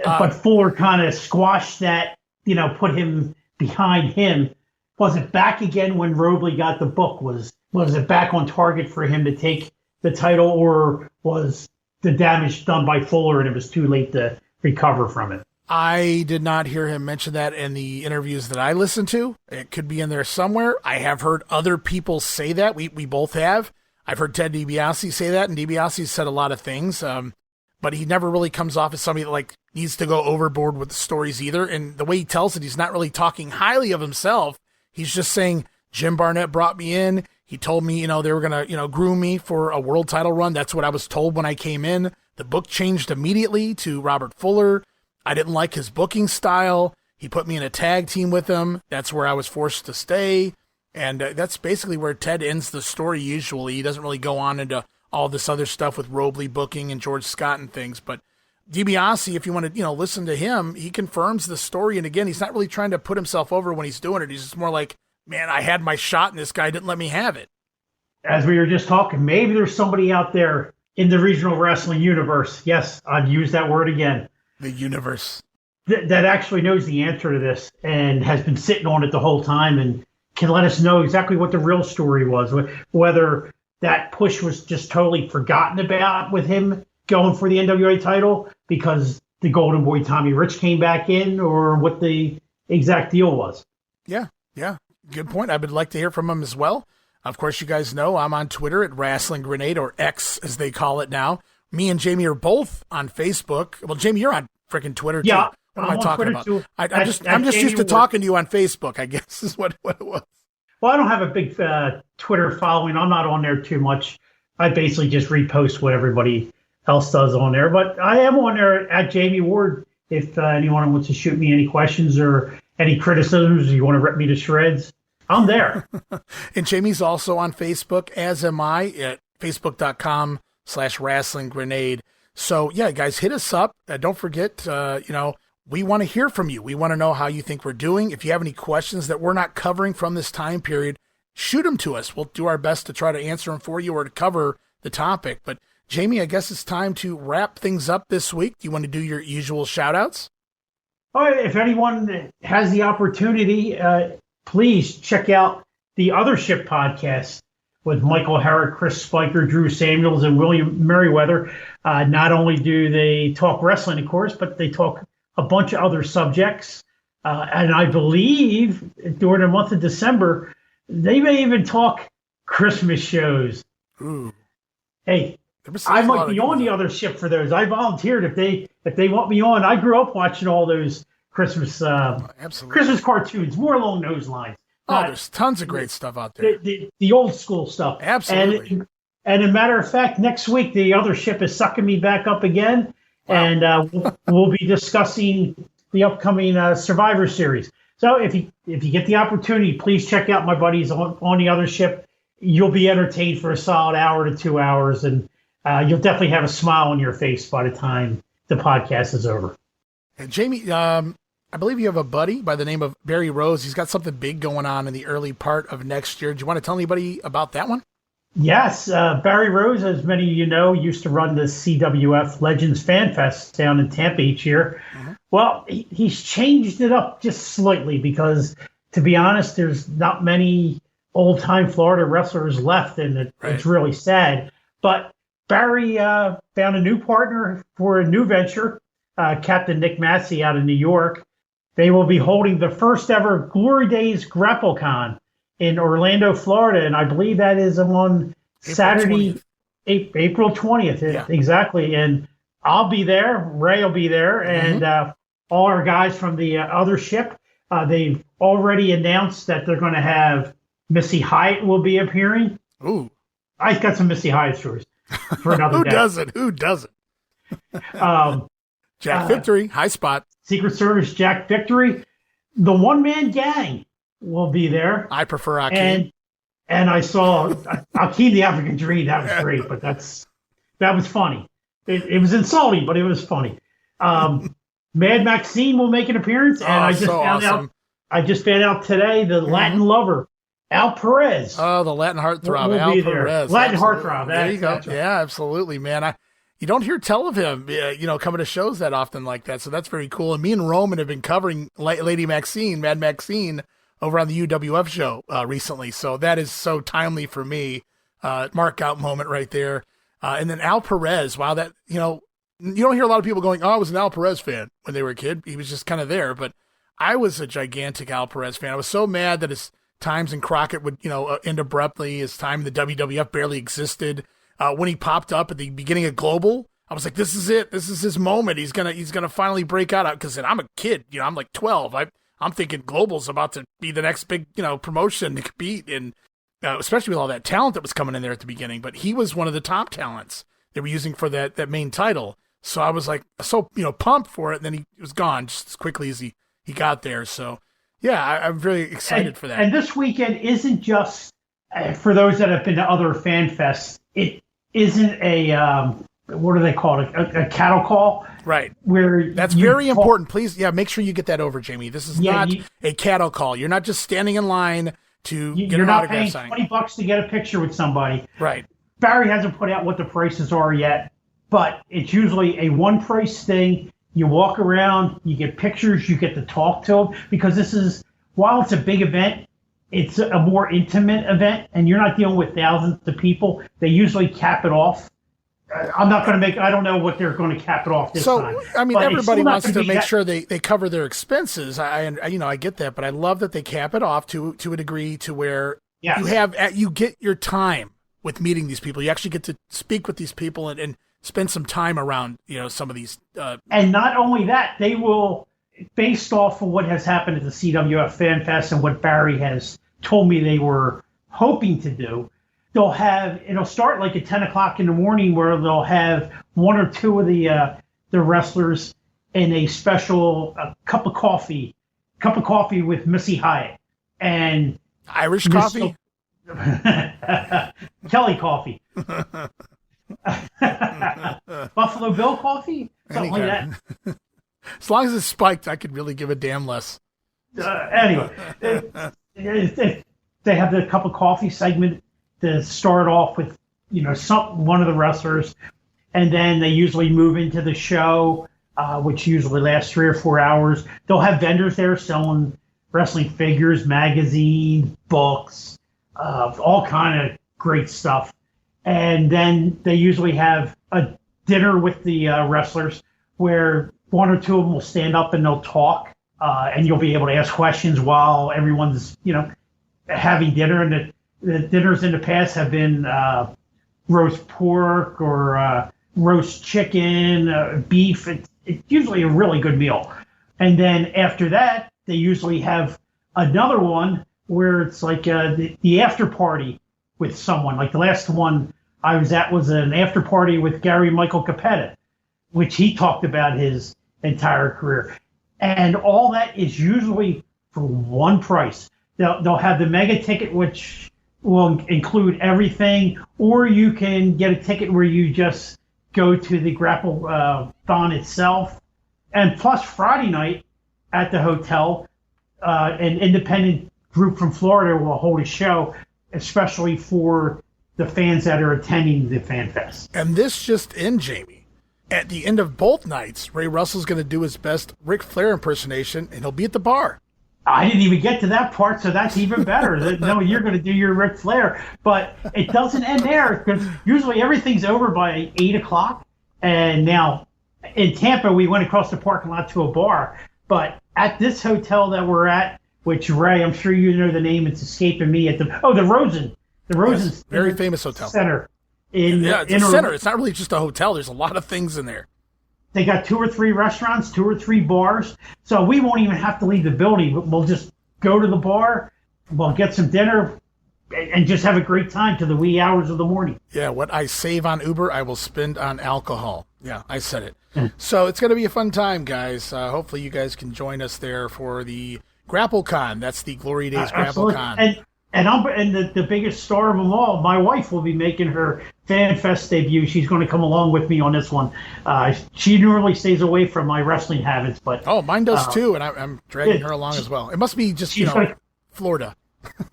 But Fuller kind of squashed that, put him behind him. Was it back again when Robley got the book? Was it back on target for him to take the title, or was the damage done by Fuller and it was too late to recover from it? I did not hear him mention that in the interviews that I listened to. It could be in there somewhere. I have heard other people say that. We both have. I've heard Ted DiBiase say that, and DiBiase said a lot of things, but he never really comes off as somebody that needs to go overboard with the stories either. And the way he tells it, he's not really talking highly of himself. He's just saying, Jim Barnett brought me in. He told me, they were going to, groom me for a world title run. That's what I was told when I came in. The book changed immediately to Robert Fuller. I didn't like his booking style. He put me in a tag team with him. That's where I was forced to stay. And that's basically where Ted ends the story usually. He doesn't really go on into all this other stuff with Robley booking and George Scott and things. But DiBiase, if you want to, listen to him, he confirms the story. And again, he's not really trying to put himself over when he's doing it. He's just more like, man, I had my shot and this guy didn't let me have it. As we were just talking, maybe there's somebody out there in the regional wrestling universe. Yes, I've used that word again. The universe. That actually knows the answer to this and has been sitting on it the whole time and can let us know exactly what the real story was, whether that push was just totally forgotten about with him going for the NWA title because the Golden Boy Tommy Rich came back in, or what the exact deal was. Yeah. Good point. I would like to hear from him as well. Of course, you guys know I'm on Twitter at Rasslin'and, or X as they call it now. Me and Jammie are both on Facebook. Well, Jammie, you're on freaking Twitter too. Yeah. What am I talking Twitter about? too. I'm just used to talking to you on Facebook, I guess is what it was. Well, I don't have a big Twitter following. I'm not on there too much. I basically just repost what everybody else does on there. But I am on there at Jammie Ward. If anyone wants to shoot me any questions or any criticisms, you want to rip me to shreds, I'm there. And Jammie's also on Facebook, as am I, at facebook.com/WrestlingGrenade. So, yeah, guys, hit us up. Don't forget, we want to hear from you. We want to know how you think we're doing. If you have any questions that we're not covering from this time period, shoot them to us. We'll do our best to try to answer them for you or to cover the topic. But, Jammie, I guess it's time to wrap things up this week. Do you want to do your usual shout-outs? All right, if anyone has the opportunity, please check out the Othership podcast with Michael Herrick, Chris Spiker, Drew Samuels, and William Merriweather. Not only do they talk wrestling, of course, but they talk a bunch of other subjects. And I believe during the month of December, they may even talk Christmas shows. Ooh. Hey, I might be on the Othership for those. I volunteered if they want me on. I grew up watching all those Christmas Christmas cartoons, more along those lines. There's tons of great stuff out there. The old school stuff. Absolutely. And a matter of fact, next week, the Othership is sucking me back up again. Wow. And we'll be discussing the upcoming Survivor Series. So if you get the opportunity, please check out my buddies on the Othership. You'll be entertained for a solid hour to 2 hours, and you'll definitely have a smile on your face by the time the podcast is over. And Jammie, I believe you have a buddy by the name of Barry Rose. He's got something big going on in the early part of next year. Do you want to tell anybody about that one? Yes. Barry Rose, as many of you know, used to run the CWF Legends Fan Fest down in Tampa each year. Mm-hmm. Well, he's changed it up just slightly because, to be honest, there's not many old-time Florida wrestlers left, and it's really sad. But Barry found a new partner for a new venture, Captain Nick Massey out of New York. They will be holding the first ever Glory Days GrappleCon in Orlando, Florida, and I believe that is on Saturday, April 20th. Yeah. Exactly. And I'll be there. Ray will be there, and all our guys from the Othership. They've already announced that they're going to have Missy Hyatt will be appearing. Ooh. I got some Missy Hyatt stories for another day. Who doesn't? Jack Victory, High Spot. Secret Service Jack Victory. The one-man gang will be there. I prefer Akeem. And I saw Akeem the African Dream. That was great, but that was funny. It was insulting, but it was funny. Mad Maxine will make an appearance, and I just found out today the Latin lover, Al Perez. Oh, the Latin heartthrob, Al Perez. Latin heartthrob. There you go. Yeah, absolutely, man. You don't hear tell of him, coming to shows that often like that. So that's very cool. And me and Roman have been covering Lady Maxine, Mad Maxine, over on the UWF show recently. So that is so timely for me. Mark out moment right there. And then Al Perez. Wow, that, you don't hear a lot of people going, oh, I was an Al Perez fan when they were a kid. He was just kind of there. But I was a gigantic Al Perez fan. I was so mad that his times in Crockett would, end abruptly. His time in the WWF barely existed. When he popped up at the beginning of Global, I was like, this is it. This is his moment. He's gonna finally break out. Because I'm a kid. I'm like 12. I'm thinking Global's about to be the next big, promotion to compete. And especially with all that talent that was coming in there at the beginning. But he was one of the top talents they were using for that main title. So I was like, pumped for it. And then he was gone just as quickly as he got there. So, yeah, I'm very excited for that. And this weekend isn't just for those that have been to other fan fests. It isn't a what do they call it? A cattle call, right? Where that's very important. Please, make sure you get that over, Jammie. This is not a cattle call. You're not just standing in line to get You're an not autograph paying signing. $20 to get a picture with somebody. Right. Barry hasn't put out what the prices are yet, but it's usually a one price thing. You walk around, you get pictures, you get to talk to them, because this is, while it's a big event, it's a more intimate event, and you're not dealing with thousands of people. They usually cap it off. I'm not going to I don't know what they're going to cap it off this time. So, I mean, But it's everybody still not wants gonna to be make that- sure they cover their expenses. I get that, but I love that they cap it off to a degree to where Yes. you get your time with meeting these people. You actually get to speak with these people and spend some time around, some of these. And not only that, they will, based off of what has happened at the CWF Fan Fest and what Barry has told me they were hoping to do, it'll start like at 10 o'clock in the morning, where they'll have one or two of the wrestlers in a special cup of coffee with Missy Hyatt and Irish coffee, Kelly coffee, Buffalo Bill coffee, something like that. As long as it's spiked, I could really give a damn less. Anyway, they have the cup of coffee segment to start off with, one of the wrestlers, and then they usually move into the show, which usually lasts 3 or 4 hours. They'll have vendors there selling wrestling figures, magazines, books, all kind of great stuff. And then they usually have a dinner with the wrestlers, where one or two of them will stand up and they'll talk, and you'll be able to ask questions while everyone's, having dinner. And the dinners in the past have been roast pork or roast chicken, beef. It's usually a really good meal. And then after that, they usually have another one where it's like the after party with someone. Like the last one I was at was an after party with Gary Michael Capetta, which he talked about his entire career. And all that is usually for one price. They'll have the mega ticket, which will include everything, or you can get a ticket where you just go to the Grapple-thon itself. And plus Friday night at the hotel, an independent group from Florida will hold a show, especially for the fans that are attending the Fan Fest. And this just in, Jamie. At the end of both nights, Ray Russell's going to do his best Ric Flair impersonation, and he'll be at the bar. I didn't even get to that part, so that's even better. No, you're going to do your Ric Flair. But it doesn't end there, because usually everything's over by 8 o'clock. And now in Tampa, we went across the parking lot to a bar. But at this hotel that we're at, which, Ray, I'm sure you know the name, it's escaping me, the Rosen. The Rosen. Yes, very famous hotel. Center. It's a center. It's not really just a hotel. There's a lot of things in there. They got 2 or 3 restaurants, 2 or 3 bars. So we won't even have to leave the building. We'll just go to the bar, we'll get some dinner, and just have a great time to the wee hours of the morning. Yeah, what I save on Uber, I will spend on alcohol. Yeah, I said it. So it's going to be a fun time, guys. Hopefully you guys can join us there for the GrappleCon. That's the Glory Days GrappleCon. And the biggest star of them all, my wife will be making her Fan Fest debut. She's going to come along with me on this one. She normally stays away from my wrestling habits, but mine does too, and I'm dragging her along as well. It must be just Florida.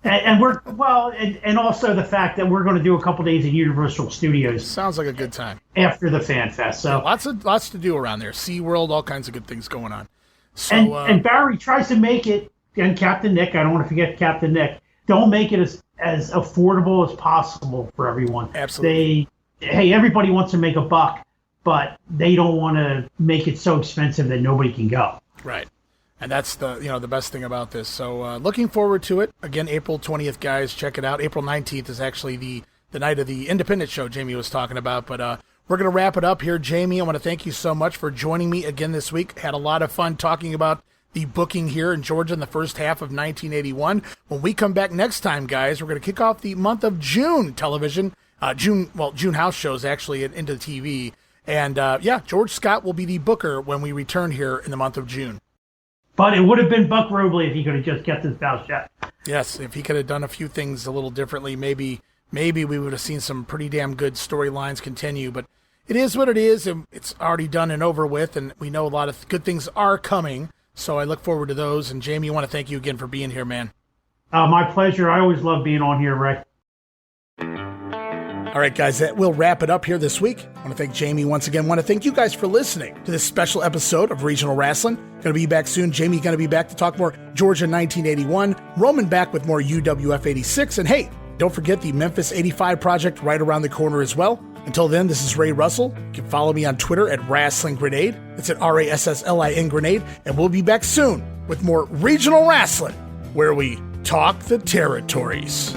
and we're and also the fact that we're going to do a couple days at Universal Studios. Sounds like a good time after the Fan Fest. So lots to do around there. SeaWorld, all kinds of good things going on. So and Barry tries to make it, and Captain Nick. I don't want to forget Captain Nick. Don't make it as affordable as possible for everyone. Absolutely. Everybody wants to make a buck, but they don't want to make it so expensive that nobody can go. Right. And that's the best thing about this. So looking forward to it. Again, April 20th, guys, check it out. April 19th is actually the night of the independent show Jamie was talking about. But we're going to wrap it up here. Jamie, I want to thank you so much for joining me again this week. Had a lot of fun talking about the booking here in Georgia in the first half of 1981. When we come back next time, guys, we're going to kick off the month of June television. June house shows actually into the TV. And George Scott will be the booker when we return here in the month of June. But it would have been Buck Robley if he could have just kept his mouth shut. Yes, if he could have done a few things a little differently, maybe we would have seen some pretty damn good storylines continue. But it is what it is, and it's already done and over with, and we know a lot of good things are coming. So I look forward to those. And Jamie, I want to thank you again for being here, man. My pleasure. I always love being on here, Ray. All right, guys, that will wrap it up here this week. I want to thank Jammie once again. I want to thank you guys for listening to this special episode of Regional Wrestling. Going to be back soon. Jammie going to be back to talk more Georgia 1981. Roman back with more UWF 86. And hey, don't forget the Memphis 85 project right around the corner as well. Until then, this is Ray Russell. You can follow me on Twitter at Rassling Grenade. It's at RASSLIN Grenade. And we'll be back soon with more Regional Wrestling, where we talk the territories.